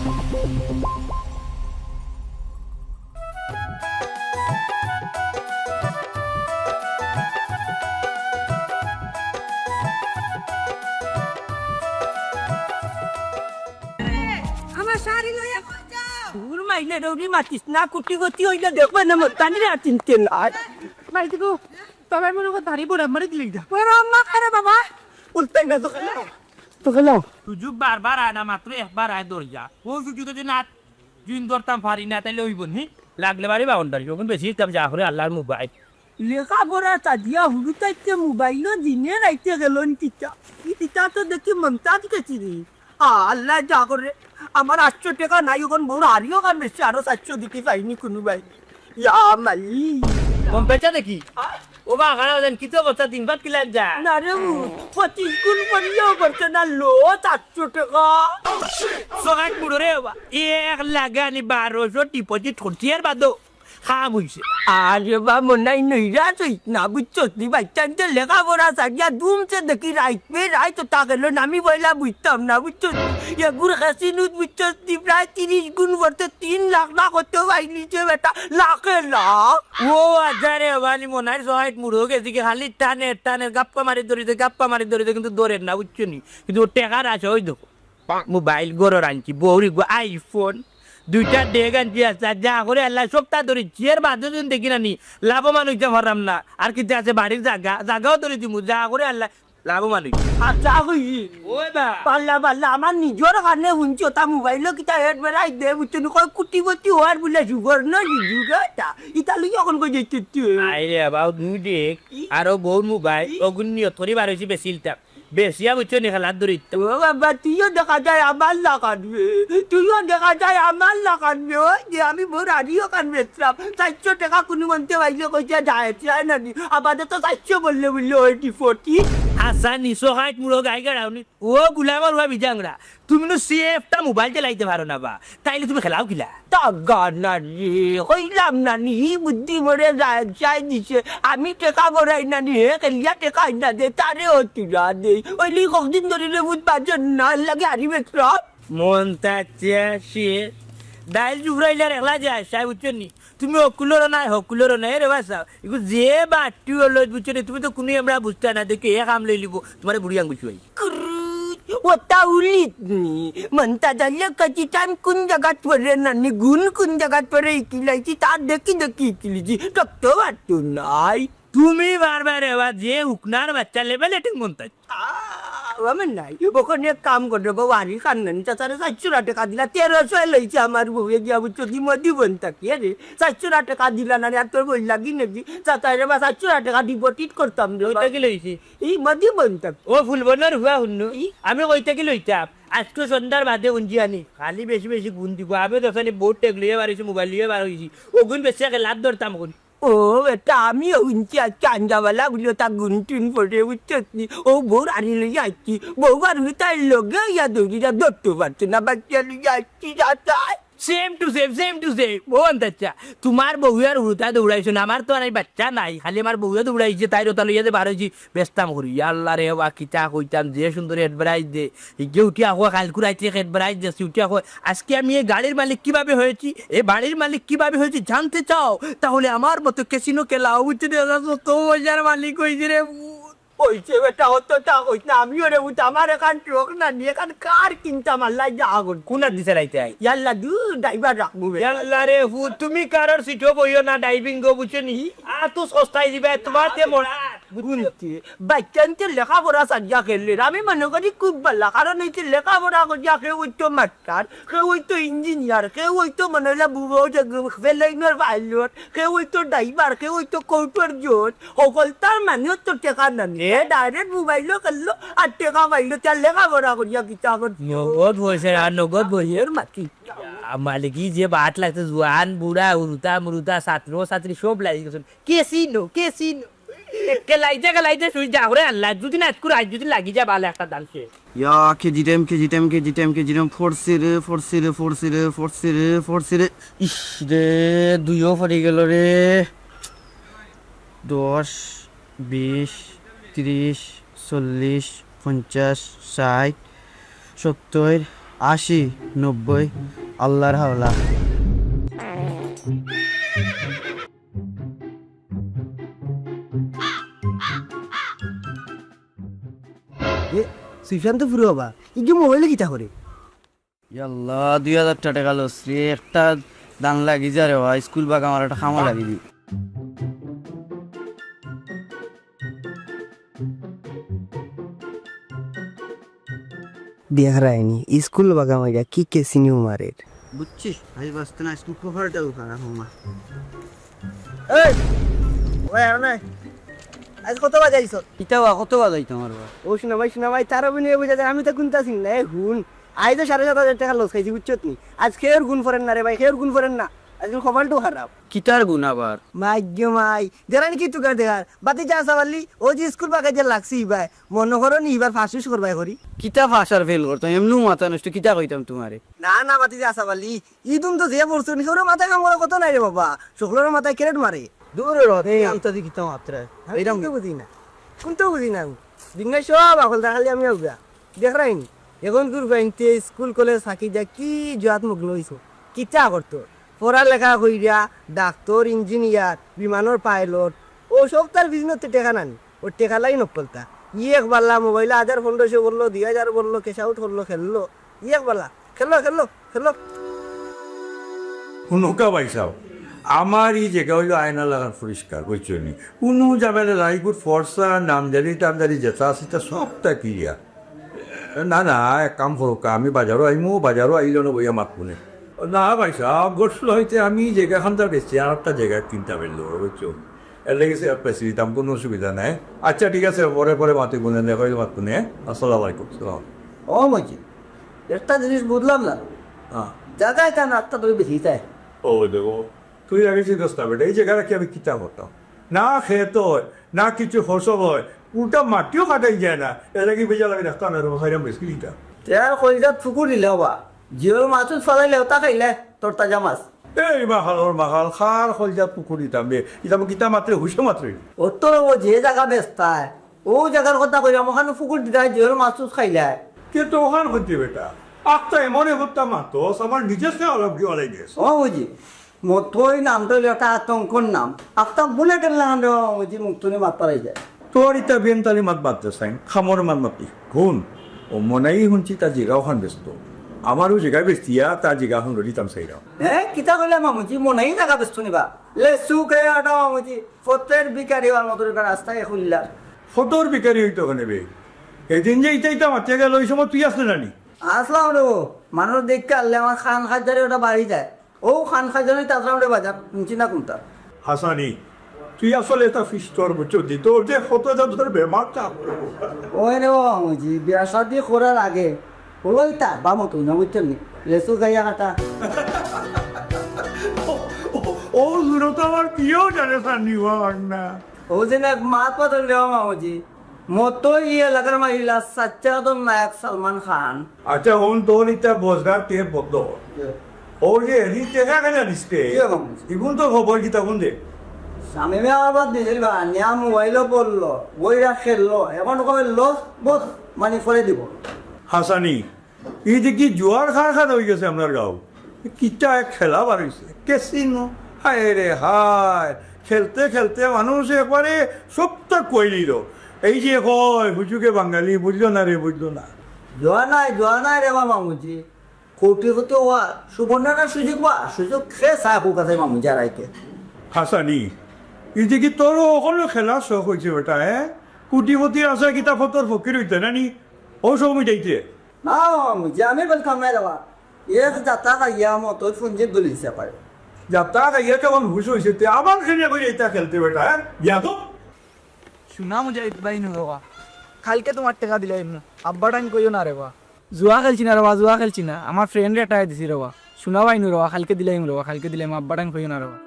আমার শাড়ি লইয়া কই যাও দূর মাইলে রৌরি মাতিস না কুটি গতি হইলে দেখবে না মতানি না চিনতে না মাইতে গো বাবার মনে কর ধারি বড় মারি দিলি যা বড় আম্মা করে বাবা উল্টাই না তো খেলাও তুজু বারবার আয় না মাত্র একবার আয় দৌড় যা ও সুজু যদি না জুন ধরতাম পারি না তাইলে হইব নি লাগলে বাড়ি বাউন্ডারি যখন বেশি তাম যা করে আল্লাহর মোবাইল লেখাপড়া চাদিয়া হুড়ু তাইতে মোবাইলও দিনে রাইতে গেল টিটা টিটা তো দেখি মমতাজ গেছি রে আল্লাহ যা করে আমার 800 টাকা নাই ওখান বড় হারিও কান বেশি আরো 700 দিতে পাইনি কোনো ভাই ইয়া মালি কম পেঁচা দেখি ও বা খানা দেন কিতো কথা দিন বাদ কিলান যা না রে 25 গুণ পড়িও করছে না লো 700 টাকা সকাট মুড়ো রে বা এক লাগানি 1200 ডিপোজিট করছি আর বাদো খাম হইছে আরে বা মনাই নইরা তুই না বুঝছো তুই বাচ্চাতে লেখাপড়া সারিয়া দুমছে দেখি রাইতে রাই তো তাকে নামি বইলা বুঝতাম না বুঝছো এগুর হাসিনুত বুঝছো তুই প্রায় 30 গুণ করতে 3 লাখ না করতে পাইলি যে বেটা লাখে লাখ ও আজারে বানি মনাই সহাইট মুড়ো গেছি কি খালি টানে গাপ্পা মারি ধরিতে কিন্তু দৌড়েন না বুঝছো নি কিন্তু ও টেকার আছে ওই দেখো মোবাইল গরর আনছি বৌরি গো আইফোন 2টা ডেগ আনছি আছে যা করে আল্লাহ সপ্তাহ ধরে চেয়ার বাধ্য যদি দেখি না নি লাভবান হইতে পারলাম না আর কিছু আছে বাড়ির জাগাও ধরে দিমু যা করে আল্লাহ লাভবান হইতে আচ্ছা হই ওই বা পাল্লা আমার নিজের কারণে শুনছি ওটা মোবাইলও কিতা হেড বেড়াই দে বুঝছো নি কয় কুটিপতি হওয়ার বলে যুগর না যুগটা ইটা লই এখন কই যাইতে তুই আইরে বাবা দুই ডেগ আরো বহু মোবাইল অগুন্নিয় থরি বার হয়েছি বেশিলটা বেশিয়া বুঝছো নি খেলার ধরিতে ও বাবা তুইও দেখা যায় আমার লাগানবে তুইও দেখা যায় আমার লাগানবে ওই যে আমি বড় আরিও কান বেচলাম 400 টাকা কোনো মনতে পাইলে কইছে যায় না নি আমাদের তো 400 বললে ওই 40 আসা নিশো হাইট মুড়ো গাই গাড়াওনি ও গুলামার হওয়া বিজাংরা তুমি তো সেফটা মোবাইল চালাইতে পারো না বা তাইলে তুমি খেলাও কিলা তা গানা রে কইলাম না নি বুদ্ধি মরে যায় দিছে আমি টাকা বড়াই না নি হে কেলিয়া টাকা না দে তারে অতিরা দে ওই লি কদিন ধরে রে বুঝ পাচ্ছেন না লাগে হারি বেচলাম মন তাচ্ছে সে ডাইল জুবরাইলার একলা যায় সাই বুঝছো নি তুমি হকুলোরও নাই রে বাসা এগুলো যে বাটি হলো বুঝছো নি তুমি তো কোনো আমরা বুঝতে না দেখে এক আম লই লিব তোমার বুড়ি আং বুঝছো ওটা উলিত নি म्हणता झालं कधी टाइम कुण जगात पडले ना गुण कुण जगात पडे इकिलायची तार देखी इकिलीची टकतो वाटतो नाही তুমি বারবার এবার যে হুকনার বাচ্চা লেভেল এটিং মনতাই আমার নাই ওখানে এক কাম করবে বাড়ি কান্নানি তাছাড়া 400 টাকা দিলা 1300 লইছে আমার বউয়ে গিয়া বুঝছো দি মদি বনতা কি রে 400 টাকা দিলা না আর তোর বই লাগি নাকি তাছাড়া বা 400 টাকা ডিপোজিট করতাম রে ওইটা কি লইছি এই মদি বনতা ও ফুলবনের হুয়া হুন্নু আমি কইতে কি লইতাম আজকে সন্ধ্যার বাদে উঞ্জি আনি খালি বেশি গুণ দিব আমি দোকানে বোর্ড টেক লিয়ে বাড়িছি মোবাইল লিয়ে বার হয়েছি ও গুণ বেশি লাভ ধরতাম কোন ও এটা আমি উঞ্চি চাঞ্জাওয়ালা গুলো তা গুনটুন পড়ে বুঝছি ও বউ আনি লইয়া আসছি বউ আর তার লগে ইয়া দৌড়িটা ধরতে পারছে না বাচ্চা লইয়া আসছি যাতায় সেম টু সেম বহুত আচ্ছা তোমার বউয়ার হুড়তা দৌড়াইছো না আমার তো আর বাচ্চা নাই খালি আমার বউয়া দৌড়াইছে তাই রোতা লইয়া যে বার হয়েছি ব্যস্তাম করি আল্লাহ রে বা কিতা কইতাম যে সুন্দর হেড বেড়াইছ দে ইগে উঠি আহো কালকু রাইতে হেড বেড়াইছ যাচ্ছি উঠি আহো আজকে আমি এই গাড়ির মালিক কিভাবে হয়েছি এই বাড়ির মালিক কিভাবে হয়েছি জানতে চাও তাহলে আমার মতো কেসিনো খেলাও বুঝতে তো মজার মালিক হয়েছে রে ওইছে বেটা হতো তা কইস না আমিও রে বুঝতে আমার এখান ট্রক না নিয়ে এখান কার কিনতাম আল্লাহ যা আগুন কোনার দিছে রাইতে আই ইয়াল্লা দু ড্রাইভার রাখবো আল্লাহ রে তুমি কারোর সিটও বইও না ডাইভিং গো বুঝছো নি তো সস্তায় দিবে তোমার তে মোড়া গুনতে বাচ্চানতে লেখাপড়া সারিয়া খেললে আমি মনে করি খুব ভালো কারণ এই লেখাপড়া করিয়া কেউ হইতো মাস্টার কেউ হইতো ইঞ্জিনিয়ার কেউ হইতো মনে হলে ফেলাইনের পাইলট কেউ হইতো ড্রাইভার কেউ হইতো কৌটোর জোট সকল তার মানুষ তো টেকা নানে ডাইরেক্ট মোবাইলও খেললো আর টেকা পাইলো তার লেখাপড়া করিয়া কিতা নগদ বসে আর নগদ বসে মাটি মালিকি যে বাট লাগছে জোয়ান বুড়া মুরুতা ছাত্রী সব লাগি গেছে কেসিনো কেলাইতে শুই যা করে আল্লাহ যদি না আজকুর আজ যদি লাগি যা ভালো একটা দানছে ইয়া কেজি টাইম ফোরসি রে ইস রে দুইও পড়ে গেল রে 10 20 30 40 50 60 70 80, 90, আল্লাহর হাওলা। এ সুফিয়ান তো পুরো হবা ই যে মোবাইলে কিতা করে আল্লাহ 2000 টাকা লস রে, একটা দান লাগি যা রে ভাই, স্কুল বাগ আমার একটা খামা লাগি দি। দেখ রায়নি স্কুল বাগা মাইরা কি কেসিনি উমারের বুঝছিস আজ বাসতে না স্কুল কভারটা উঠানা হোমা। এই ওই আর নাই আজ কত বাজাইছ ইটা কত বাজাই তোমার বা? ও শোনা ভাই তার অভিনয় বুঝা যায় আমি তো গুনতাছি না এ হুন আই তো 7,500 টাকা লস খাইছি বুঝছত নি আজ খেয়ের গুণ ফরেন না রে ভাই খেয়ের গুণ ফরেন না আজকাল কপালটাও খারাপ কিটার গুণ আবার? মাই দেরানি কি তুকার দেখার বাতি যা সাবালি ও যে স্কুল বাগাই যে লাগছি ভাই মনে করো নি এবার ফাঁসিস করবাই করি কিতা ফাঁসার ফেল করতাম এমনি মাথা নষ্ট কিতা কইতাম তোমারে। না বাতি যা সাবালি ইদুম তো যে পড়ছো নি ওর মাথায় কাম করার কথা নাই রে বাবা শুক্লোর মাথায় ক্যারেট মারে দূর রথ এই আমতা দি কিতা মাত্রা এইরকম বুঝি না কোনটা বুঝি না দিঙ্গাই সব আকল দেখালি আমি আউগা দেখ রাইনি এখন তোর ব্যাংকে স্কুল কলেজ থাকি যা কি জোয়াত মগ্ন হইছো কিতা করতো পড়ালেখা কইরা ডাক্তার ইঞ্জিনিয়ার বিমানের পাইলট ও সব তার বিজনেসে টেকা নানি ওর টেকা লাই নকলতা এক বাল্লা মোবাইলে 1,500 বললো 2,000 বললো ক্যাশ আউট করলো খেললো এক বাল্লা খেললো শুনুকা পাইছাও আমার এই জায়গা হইলো আয়না লাগান পরিষ্কার বুঝছো নি কোনো ঝামেলা নাই গুড ফর্সা নামজারি টামজারি যেটা আছে তা সবটা ক্লিয়া না এক কাম হোক আমি বাজারও আইলো না বইয়া মাত শুনে না পাইছা গড়ছিল হইতে আমি জায়গাখান তার বেশি আর একটা জায়গা কিনতে পারলো বুঝছো এর লেগেছে পেছি দাম কোনো অসুবিধা নাই আচ্ছা ঠিক আছে পরে মাতি গুনে নেই মাত শুনে আসসালামু আলাইকুম সালাম ও মজি একটা জিনিস বুঝলাম না হ্যাঁ জায়গায় কেন একটা তুই বেশি চাই ও দেখো তুই আগে চিন্তা বেটা এই জায়গাটা কি আমি কিতা করতাম না খেত হয় না কিছু ফসল হয় উল্টা মাটিও কাটাই যায় না এটা কি বেজা লাগে রাখতাম না খাইলাম বেশি কিটা তেয়ার কলিজাত ফুকুর দিলে হবা জিওর মাছুত ফলাইলে ওটা খাইলে তোর তাজা মাছ এই মাখাল খার খলজা পুকুর দিতাম বে ইতাম কিতা মাত্রে হুসে মাত্রে ও তোর ও যে জায়গা বেস্তায় ও জায়গার কথা কইরা মখানে ফুকুর দিতায় জিওর মাছুত খাইলে কে তো ওখান হচ্ছে বেটা আত্মা এমনে হতাম মাতো আমার নিজের সে অলপ কি অলাই গেছে ও বুঝি মতই নাম তো একটা আতঙ্কর নাম আপনার বুলেট নাম বুঝি মুক্তনি মাত পারাই যায় তোর ইতা বেনতালি মাত বাদতে চাই খামর মাত মাতি শুন ও মনাই শুনছি তার জিগাও খান ব্যস্ত আমারও জায়গায় বেস্তিয়া তার জিগা এখন দিতাম চাইরাম কিতা কইলে মামুজি মনেই জায়গা বেস্ত নিবা লেসু কে আটা মামুজি ফতের বিকারি হওয়ার মতো রাস্তায় খুললা ফটোর বিকারি হইতো ওখানে বে এদিন যে ইতা মাতিয়ে গেল ওই সময় তুই আসলে নানি আসলাম রে মানুষ দেখতে আনলে আমার খান খাজারে ওটা বাড়ি যায় ও খান খাজারে আসলাম রে বাজার শুনছি না কোনটা হাসানি তুই আসলে এটা ফিস্টর বুঝছো দি তোর যে ফটোটা তোর বেমারটা ওই রে মামুজি বিয়া শাদি করার আগে ওই তা বা মতো না বুঝছেন নি লেসু গাইয়া কাটা ও জুড়ো তো আমার প্রিয়ও জানে সানি না ও যে না মাত পাতল রে মামুজি মতো ই এলাকার মহিলা সাচ্চা তো নায়ক সালমান খান আচ্ছা হন তোর ইটা বজগার তে বদ্ধ ও যে এরি দেখা কেন দিসতে ইগুন তো খবর কি তখন দে স্বামী মেয়ে আবার দিছিল বা নিয়া মোবাইলও পড়লো বইরা খেললো এখন কবে লস বস মানে করে দিব হাসানি এই যে কি জোয়ার খার হয়ে গেছে আপনার গাঁও কিটা এক খেলা বাড়িছে কেসিনো হায় রে হায় খেলতে খেলতে মানুষ একবারে সবটা কই নিল এই যে হয় হুজুকে বাঙালি বুঝলো না রে বুঝলো না জোয়া নাই রে মামুজি কোটি কোটি হওয়া সুবর্ণার সুযোগ বা সুযোগ খেয়ে চাই হোক আছে মামুজি আর আইতে হাসানি এই যে কি তোর অকল খেলা শখ হয়েছে বেটা কুটিপতি আছে কিতা ফটোর ফকির হইতে নানি ও সব মিটাইতে না মামুজি আমি বলতাম না দেওয়া এক যাত্রা খাইয়া মতো শুনছি দলিছে পারে যাত্রা খাইয়া কেমন হুশ হয়েছে তে আবার খেলে করে এটা খেলতে বেটা বিয়া তো শুনা মুজাহিদ ভাই নুরবা কালকে তোমার টাকা দিলে আব্বা টাইম কইও না রে বা জুয়া খেলছি না আমার ফ্রেন্ডে টাকা দিছি রেবা শোনা পাইনু রেবা কালকে দিলাম আব্বা টাইম কইও না রেবা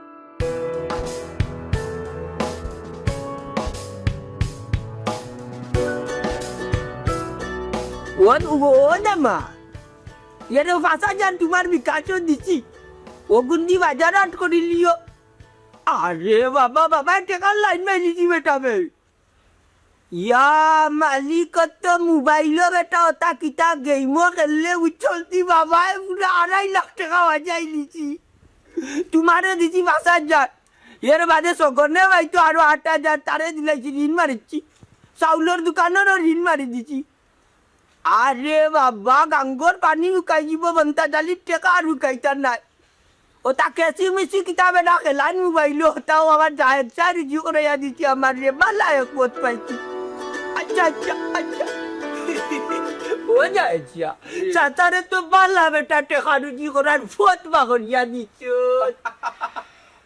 ওন ও না মা এর ভাষা জান তোমার বিকাশ দিছি ও গুন্দি বাজার আট করে লিও আরে বাবা টাকার লাইন মারিছি বেটা মে ইয়া মালিক তো মোবাইলৰ এটা অতা কিতা গেমো খেললে উচলতি বাবাই পুরা 2.5 লাখ টাকা বাজাই দিছি তোমারে দিছি 5,000 এর বাদে সগনে ভাইতো আরো 8,000 তারে দিলাইছি ঋণ মারিছি চাউলের দোকানেরও ঋণ মারি দিছি আরে বাবা গাঙ্গর পানি উকাই যাব বন্তা ডালির টাকা আর উকাইতার নাই ও তা কেসি মিসি কিতাবে না খেলান মোবাইল ওটাও আমার জাহেদ চার রিজিউ করে দিচ্ছি আমার রে বালা এক পথ পাইছি আচ্ছা আচ্ছা আচ্ছা ও যাইছিয়া সাতারে তো বালা বেটা টেকা রুজি করার পথ বাগরিয়া দিচ্ছ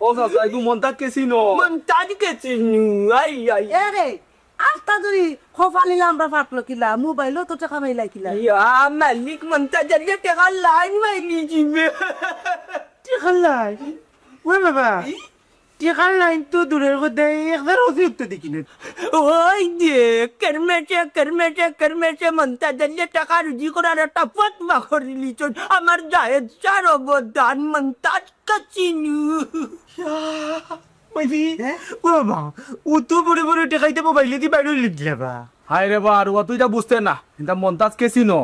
ও চাচা এগু মনটা কেসিনো মন তাজ কেছি আই আই এরে আস্তা যদি খোফালিলা আমরা ফাটলো কিলা মোবাইলও তো টাকা মাইলাই কিলা ইয়া মালিক মনটা জানিয়ে টেকা লাইন মাইলি জিবে টিকার লাইন ওই বাবা টিকার লাইন তো দূরের কথা একবার অতিরিক্ত দেখি না ওই যে কেরমেটে মনটা জানিয়ে টাকা রুজি করার একটা পথ বাগরি লিচন আমার জাহেদ চার অবদান মনতাজ কাচিনু মাইফি ও বাবা ও তো বড় বড় টেকাইতে মোবাইলে দি বাইরে লিখলে বা হায় রে বা আর ও তুই যা বুঝতে না এটা মনতাজ কেসিনো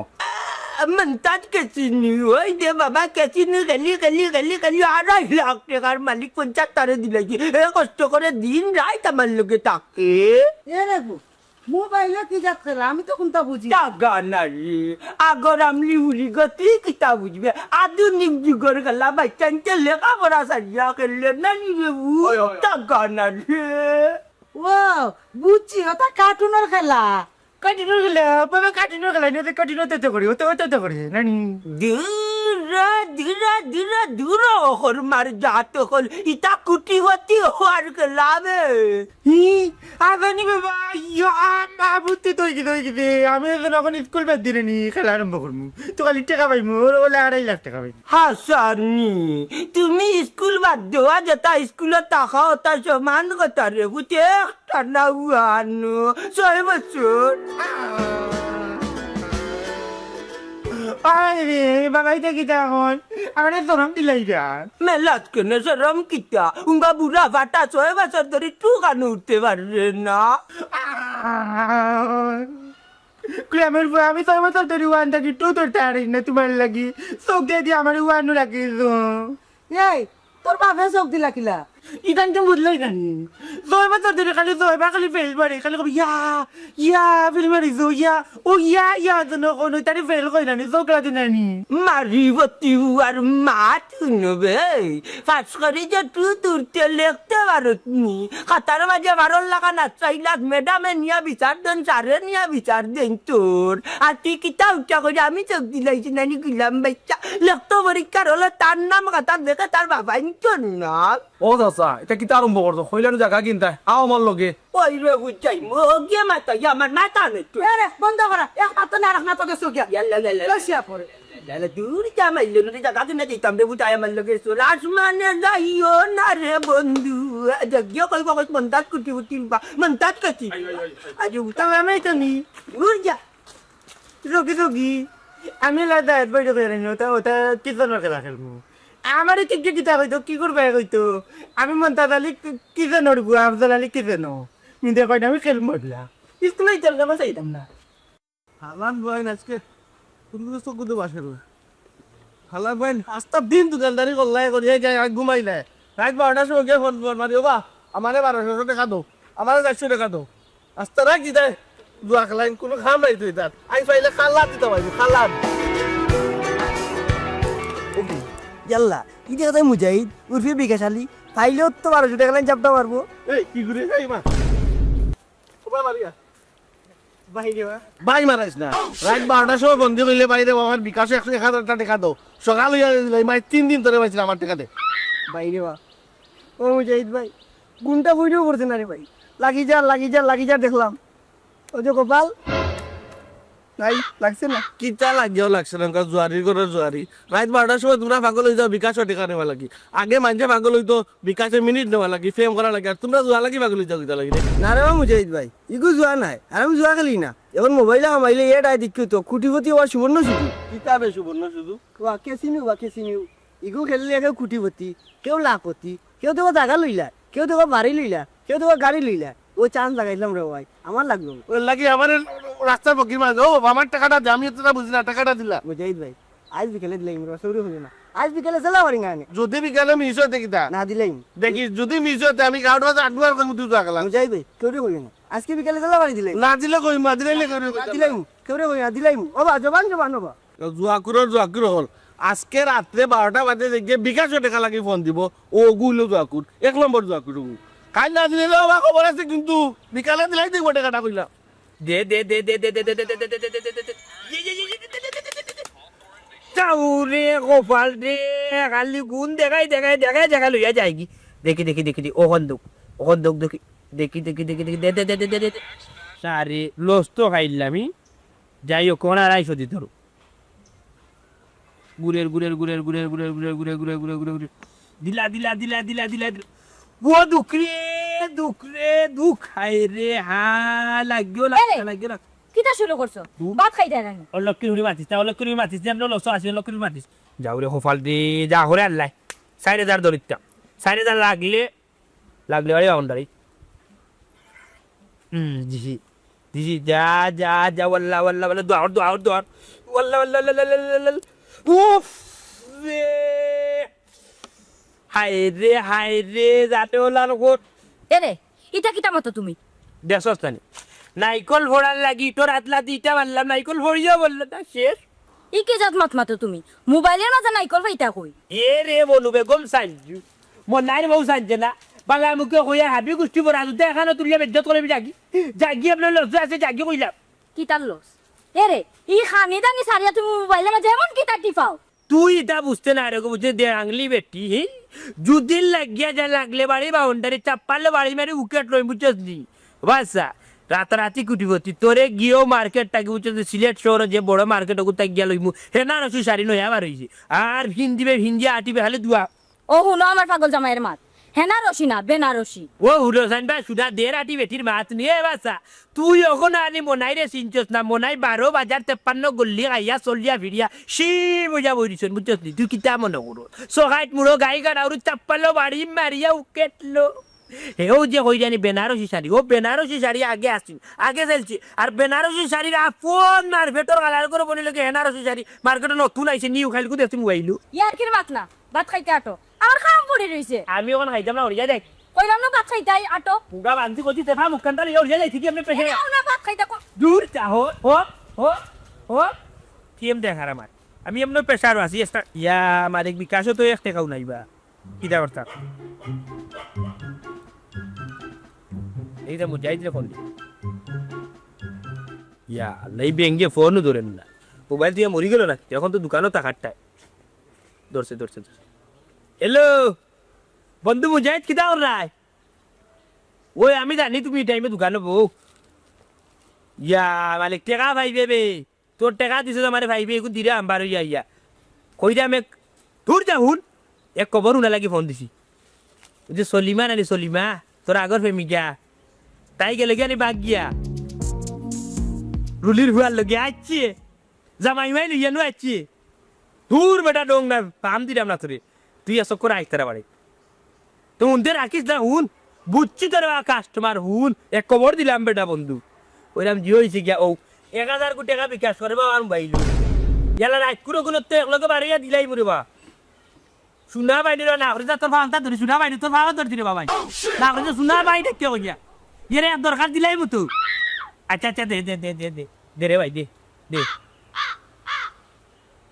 মনতাজ কাচিনু ওই যে বাবা কাচিনু গেলি 2.5 লাখ টাকার মালিক 75 দিলাইছি এ কষ্ট করে দিন রাত আমার লোকে তাকে এরে গো মোবাইলে কি যাত খেলা আমি তো কোনটা বুঝি টাকা নারী আগর আমলি উলি গতি কিতা বুঝবে আধুনিক যুগের খেলা বাচ্চানকে লেখাপড়া সারিয়া খেললে নানি রেবু টাকা নারী ও বুঝছি ওটা কার্টুনের খেলা কাটিনোর খেলা বাবা কাটিনোর খেলা নিয়ে কাটিনো তেতে করি ও তো করে নানি দূর ওর মার জাত হল ইতা কুটি হতি হওয়ার খেলাবে হি আদানি বাবা ইয়া মা বুঝতে তো কি আমি এখন স্কুল বাদ দিলে নি খেলা আরম্ভ করবো তো খালি টাকা পাইমু ওলে 2.5 লাখ টাকা পাইমু হাসানি তুমি স্কুল বাদ দেওয়া যেটা স্কুলত টাকা ওটা সমান কথা রে বুঝে একটা না উহানো 6 বছর আরে বাবা এটা কি এখন আমার সরম দিলাই যা মেলাত কেনে সরম কিতা উঙ্গা বুড়া ফাটা 6 বছর ধরে টুকানো উঠতে পারবে না ক্লেমের বই আমি 6 বছর ধরে ওয়ান থাকি টু তোর তারি না তোমার লাগি চোখ দিয়ে দিয়ে আমার ওয়ানু রাখিস এই তোর বাপে চোখ দিলা কিলা ইদান তো বুঝলাই জানি 6 বছর ধরে খালি ফেল মারে খালি কবি ইয়া ফেল মারিছো ইয়া যেন কোনো তারি ফেল কই নানি চোখ রাতে নানি মারিবতি আর মাত শুনবে ফাঁস করে যে তুরতে লিখতে পারো তুমি খাতার মাঝে 12 লাখ না 4 লাখ ম্যাডামে নিয়া বিচার দেন সারে নিয়া বিচার দেন তোর আর তুই কিতা উঠা করে আমি চোখ দিলাইছি নানি গিলাম বাচ্চা লিখতে পরীক্ষার হলে তার নাম খাতা দেখে তার বাবাই তোর না ও চাচা এটা কি আরম্ভ করছো হইলানো জায়গা কিনতে আও আমার লগে ওই রে বুঝাই গিয়ে মাতা আমার মাথা নেই তুই এরে বন্ধ করা এক মাত্র না রাখ না তোকে চোখ লসিয়া পড়ে দূর জামাইলো না জায়গা দিনে দিতাম রে বুঝাই আমার লগে চলে আসমানে যাইও না রে বন্ধু যজ্ঞ কই কই মন্তাত কুটি উঠি মন্তাত কাছি আজ উঠাও আমি তো নি দূর যা রোগী আমি লাদা বাইরে করে ওটা কিচেনের খেলা খেলবো আমার কি কিতা হইতো কি করবে হইতো আমি মন্তা আলী কিচেন উঠবো আফজাল আলী কিচেন মিন্দে কয়না আমি খেলবো স্কুলে চলতে আমার চাইতাম না হালান বয়েন আজকে তুমি তো চকুতে বাসের হালান বয়েন আস্তা দিন দোকানদারি করলাই করি ঘুমাইলে রাত 12টার সময় গিয়ে ফোন মারি বা আমার 1200 টাকা দো আমার 400 টাকা দো আস্তা রাখি দেয় দুয়া খেলাইন কোনো খাম নাই তুই তার আই পাইলে খাল্লা দিতে পারবি খাল্লা ইয়াল্লা ইটা কথা মুজাহিদ উর্ফি বিকাশ আলী ফাইলেও তো 1200 টাকা লাইন চাপতে পারবো এই কি করে যাই মা ওবা মারিয়া ভাই মারাইস না রাত 12টার সময় বন্ধ করলে বাইরে আমার বিকাশে 100 টাকা দাও সকাল হইয়া দিলাই মাই 3 দিন ধরে পাইছিল আমার টাকা দে বাইরে বা ও মুজাহিদ ভাই গুণটা বুঝেও পড়ছে না রে ভাই লাগি যা দেখলাম ও যে গোপাল নাই লাগছে না কিটা লাগিও লাগছে না জুয়ারি করে জুয়ারি রাত 12টার সময় তোমরা পাগল হয়ে যাও বিকাশও টাকা নেওয়া লাগি আগে মানুষে পাগল হইতো বিকাশে মিনিট নেওয়া লাগি ফেম করা লাগে আর তোমরা জুয়া লাগি পাগল হয়ে যাও কিটা লাগি না রে মুজাহিদ ভাই ইগু জুয়া নাই আর আমি জুয়া খেলি না এখন মোবাইলে আমাইলে এটাই দেখি তো কুটিপতি হওয়ার সুবর্ণ শুধু কিতাবে সুবর্ণ শুধু কেসিনিউ ইগু খেললে কেউ কুটিপতি কেউ লাখপতি কেউ তো জায়গা লইলা কেউ তো বাড়ি লইলা কেউ তো গাড়ি লইলা ও চান্স লাগাইলাম রে ভাই আমার লাগলো ওর লাগি আমার রাস্তার পক্ষের মাঝে ও বাবা, আমার টাকাটা দে, আমি এতটা বুঝি না, টাকাটা দিলা। মুজাহিদ ভাই আজ বিকেলে দিলাম রে সৌরি হলো না আজ বিকেলে চলা পারি না যদি বিকালে মিস হতে কিতা না দিলাম দেখি, যদি মিস হতে আমি কাউট বাজে আটবার করে তুই টাকা মুজাহিদ ভাই কেউরে হলো না আজকে বিকেলে চলা পারি দিলাম না দিলে কই মা দিলে দিলাম কেউরে হলো না দিলাম ওবা জবান জবান ওবা জুয়াকুর হল আজকে রাত্রে 12টা বাজে দেখে বিকাশ টাকা লাগি ফোন দিব ও গুলো জুয়াকুর 1 নম্বর জুয়াকুর কাল না দিলে বাবা খবর আছে, কিন্তু বিকালে দিলাই দিব টাকাটা কইলা। দে দে দে দে দে দে দে দে দে দে দে দে দে দে। চাউরে কপাল রে খালি গুণ দেখাই দেখাই দেখাই দেখাই লইয়া যায় কি দেখি দেখি দেখি দেখি ওখান দুক দেখি দেখি দেখি দেখি দেখি দে দে দে দে দে দে সারে লস তো খাইলামি যাই হোক কোন আর আইসো দিত গুরের গুরের গুরের গুরের গুরের গুরের গুরের গুরের গুরের গুরের গুরের দিলা দিলা দিলা দিলা দিলা ও দুঃখ রে দুঃখ খাই রে হা লাগিও লাগিও কিতা শুরু করছো ভাত খাই দেয় না লক্ষ্মীর হুড়ি মাতিস না লক্ষ্মীর হুড়ি মাতিস না লস আসি লক্ষ্মীর মাতিস যাও রে হোফাল দি যা হরে আল্লাহ 4,000 দরিদ্রা 4,000 লাগলে বাড়ি বাউন্ডারি দিছি দিছি যা যা যা ওয়াল্লা ওয়াল্লা ওয়াল্লা দোয়ার ওয়াল্লা ওয়াল্লা উফ রে হাই রে যাতে ওলার কোট এরে এটা কিতা মতো তুমি দেশস্থানে নাইকল ফোড়ার লাগি তোর আতলা দিটা মারলাম নাইকল ফড়িয়া বললো তা শেষ ই কে জাত মাত মাতো তুমি মোবাইলের মাঝে নাইকল ভাইটা কই এ রে বলু বেগম সাঞ্জু মন নাই বউ সাঞ্জে না বাংলা মুখে কইয়া হাবি গোষ্ঠী বড় আজ দেখানো তুলিয়া বেজ্জত করে জাগি আপনার লজ্জা আছে জাগি কইলাম কিতার লস এরে ই খানি দানি সারিয়া তুমি মোবাইলের মাঝে এমন কিতা টিপাও তুই এটা বুঝতে না রে বুঝতে দে আংলি বেটি যদি লাগিয়া যা লাগলে বাড়ি বাউন্ডারি চাপ্পালে বাড়ি মারি উইকেট লই বুঝছিস নি বাসা রাতারাতি কুটিপতি তোরে গিয়েও মার্কেট টাকি বুঝছিস সিলেট শহর যে বড় মার্কেট ওগুলো তাক গিয়া লইমু হে না রসু শাড়ি নয়া বার হইছে আর ভিন্দি আটিবে হালে দুয়া ও হুনো আমার পাগল জামাইয়ের মাত হেনা রশি না বেনারসি ও হুলো সাইন ভাই সুদা দের আটি বেটির মাত নিয়ে বাসা তুই এখন আনি মনাই রে চিনছস না মনাই 12 বাজার 53 গল্লি আইয়া চলিয়া ফিরিয়া সি বুঝা বইরিছন বুঝছস তুই কিতা মনে করো সহাইট মুড়ো গাই গাড়াউরু চাপ্পালো বাড়ি মারিয়া উকেটলো হেও যে হই জানি বেনারসি শাড়ি ও বেনারসি শাড়ি আগে আসছিল আগে চলছে আর বেনারসি শাড়ির আপন মার্কেটর কালার করে বনি লোকে বেনারসি শাড়ি মার্কেটে নতুন আইছে নিউ খাইলকু দেখছি মোবাইলু ইয়ার কির মাত না ভাত খাইতে আটো আমার খাম পড়ে রইছে আমি ওখানে খাইতাম না ওরিয়া দেখ কইলাম না ভাত খাইতে আটো পুরা বান্তি করছি তেফা মুখকান্তা ওরিয়া যাই ঠিকই আপনি পেশে এও না ভাত খাইতে দূর চাহো ও কেম দেখার আমার আমি এমন পেশার আছি ইয়া আমার এক বিকাশও তো 1 টাকাও নাইবা কিটা করতা এইটা মুজাহিদ রে ফোন ইয়া লাই বেঙ্গে ফোনও ধরেন না মোবাইল দিয়ে মরি গেল না এখন তো দোকানও তাকারটায় ধরছে হ্যালো বন্ধু মুজাহিদ কিটা কর রায় ওই আমি জানি তুমি টাইমে দোকানে বউ ইয়া মালিক টেকা ভাইবে বে তোর টেকা দিছে তো মানে ভাইবে এখন দিরে আম্বার ইয়া কইরা আমি দূর যা হুন এক কবর উনা লাগি ফোন দিছি যে সলিমা নানি সলিমা তোর আগর প্রেমিকা তাই গেলে গিয়ে বাগ গিয়া রুলির হুয়ার লগে আসছে জামাই মাই লইয়া নো আসছে দূর বেটা ডোং না পাম দিলাম না তোরে তুই আসো করে আইতে পারে তো উনদের রাখিস না হুন বুঝছি তোর কাস্টমার হুন এক কবর দিলাম বেটা বন্ধু ওইরাম জি হয়েছে গিয়া ও 1,000 কোটি টাকা বিকাশ করে বা আর বাইল ইয়ালা রাত কুড়ো তো একলগে বাড়িয়া দিলাই মরে বা শুনা বাইনি না করে তোর ভাঙতা ধরি শুনা বাইনি তোর ভাঙা ধরছি রে বাবাই না করে শুনা বাই দেখতে গিয়া ইয়ে দরকার দিলাই মতো আচ্ছা দে রে ভাই দে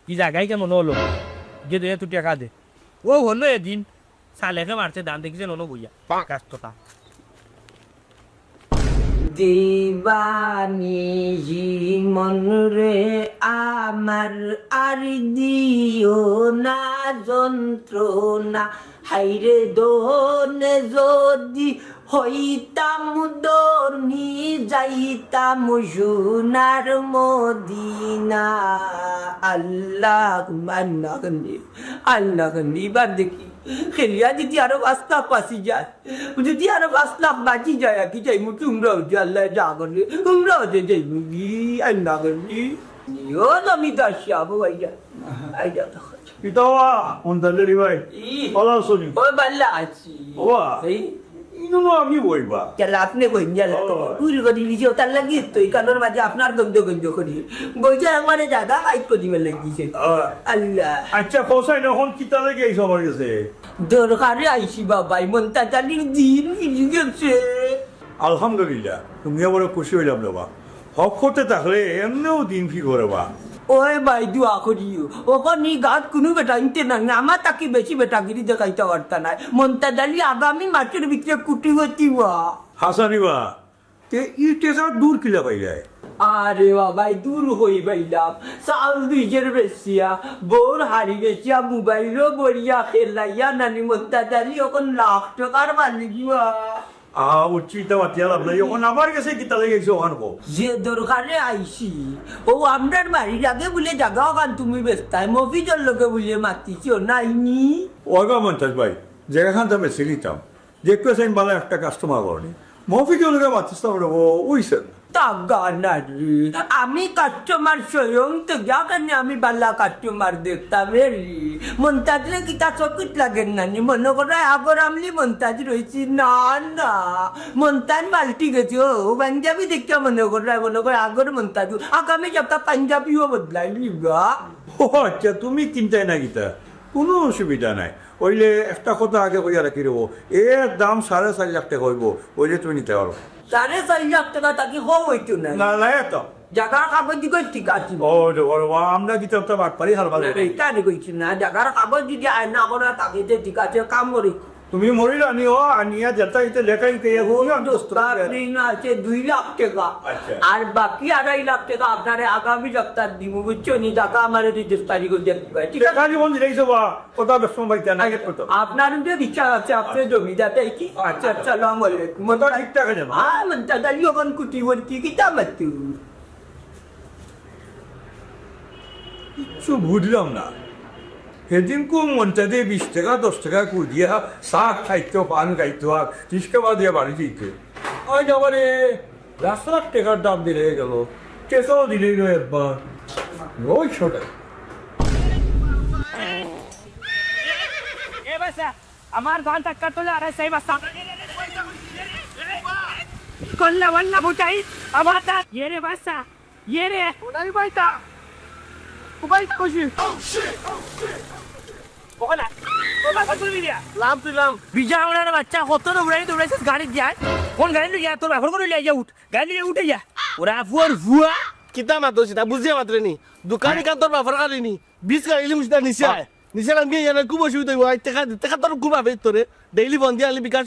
কি জায়গায় কেমন হলো যে দে তুই টাকা দে ও হলো এদিন সালেকে মারছে দান দেখিছে ননো বইয়া কাজটা দিবানি মন রে আমার আর দিও না যন্ত্রণা হাইরে দোনে যদি হইতাম দনি যাইতাম সোনার মদিনা আল্লাহ নিবার দেখি খেলিয়া যদি আরো 5 লাখ পাসি যায় যদি আরো 5 লাখ বাঁচি যায় কি চাই মুখে উমরাও যে আল্লাহ যা করলে উমরাও যে যাই মুগি আল্লাহ করলি ও আমি দাসি আবু আইয়া Itawa, ondaliri bay. Wala soni. ও বাল্লা আছি Owa. এই কিন্তু আমি বইবা কেলা আপনি কইন গেলে উল করি নিজেও তার লাগিয়ে তো এই কালোর মাঝে আপনার গন্ধ গন্ধ করি বইছে একবারে জায়গা হাইট করে দিবে লাগিয়েছে আল্লাহ আচ্ছা কোসাই এখন কিতা লাগে এই সবার গেছে দরকারে আইসি বাবাই মনটা জানির দিন ফিরে গেছে আলহামদুলিল্লাহ তুমি বড় খুশি হইলাম বাবা হক হতে থাকলে এমনিও দিন ফি করবা ওই ভাই দোয়া করিও ওখানে গাত কোনো বেটা ইনতে না আমার তাকে বেশি বেটাগিরি দেখাইতে পারতা না মনটা জানি আগামী মাসের ভিতরে কুটি হতিবা হাসানিবা তে ই টেসার দূর কিলা পাইলাই আরে বাবাই দূর হই বাইলাম চাউল দুইজের বেশিয়া বোর হারি বেশিয়া মোবাইলও বড়িয়া খেলাইয়া নানি মনটা জানি ওখন লাখ টাকার মালিকিবা উচিত মাতিয়াল আপনার এখন আমার কাছে কিতা লাগে ওখান কো যে দরকারে আইসি ও আমরার বাড়ির আগে বলে জাগা ওখান তুমি ব্যস্তায় মফিজর লোকে বলে মাতিছি ও নাইনি ওগা মন্তাজ ভাই জায়গাখান তো আমি চিনিতাম দেখতে চাই বালা একটা কাস্টমার করেনি মফিজের লোকে মাতিস্তাম রবো ওইসেন আমি কাস্টমার স্বয়ং তো যাখানে আমি বালা কাস্টমার দেখতাম রি মন্তাজরে কিতা চকিত লাগেন নানি মনে করে আগর আমলি মন্তাজ রয়েছি না না মন্তাজ পাল্টি গেছে ও পাঞ্জাবি দেখতে মনে করে আগর মন্তাজ আগামী সপ্তাহ পাঞ্জাবিও বদলাই লিবা ও আচ্ছা তুমি কিনতাই না গীতা কোনো অসুবিধা নাই ওইলে একটা কথা আগে কইয়া রাখি রবো এর দাম 4.5 লাখ টাকা হইব ওইলে তুমি নিতে পারো 4.5 লাখ টাকা তাকে কম হইতো না না না এত জাগার কাগজ দিকে ঠিক আছে ও আমরা গীতা তো বাট পারি হার ভালো এইখানে কইছি না জাগার কাগজ যদি আয় না করে তাকে যে ঠিক আছে কাম করি তুমি মরিল আনিও আনিয়া যেটা ইতে লেখাই কে আপনি না আছে 2 লাখ টাকা আচ্ছা। আর বাকি 2.5 লাখ টাকা আপনারে আগামী সপ্তাহ দিব বুঝছো নি টাকা আমার রেজিস্ট্রি করে দেখবে ঠিক আছে কাজ বন্ধ রেখেছো বা কথা ব্যস্ত বাইতে না গেত তো আপনার যে বিচার আছে আপনি জমিদারটা কি আচ্ছা আসসালামু আলাইকুম মতো ঠিক টাকা জানো মনটা দালি ওখান কুটি বলছি কি তা মাতু কিছু বুঝলাম না সেদিন কোন মনটাতে 20 টাকা 10 টাকা করে দিয়া শাক খাইতো পান খাইতো আর 30 টাকা দিয়ে বাড়ি দিতে ওই যাবারে 10 লাখ টাকার দাম দিলে গেল কেসও দিলেই নয় একবার ওই ছোট এ বাসা আমার গান টাক্কা তোলে আরে সেই বাসা কল্লা ওয়াল্লা বুটাই আমার তা ইয়ে বাসা ইয়ে ওনাই বাইতা উবাই কইছি ওখানে ও বাসা তুলি দিয়া লাম তুলাম বিজা ওনার বাচ্চা কত দৌড়াইছিস গাড়ি যায় কোন গাড়ি লইয়া তোর বাপর করে লইয়া উঠ গাড়ি লইয়া উঠে যা ওরা ভুয়া কিতা মাতো সেটা বুঝিয়ে মাত্রে নি দোকানি কান তোর বাফর কালি নি 20 কালি মুসদা নিছে নিছে আমি এনে খুব অসুবিধা হই টাকা তোর খুব আবে তোরে ডেইলি বন্ধি আলি বিকাশ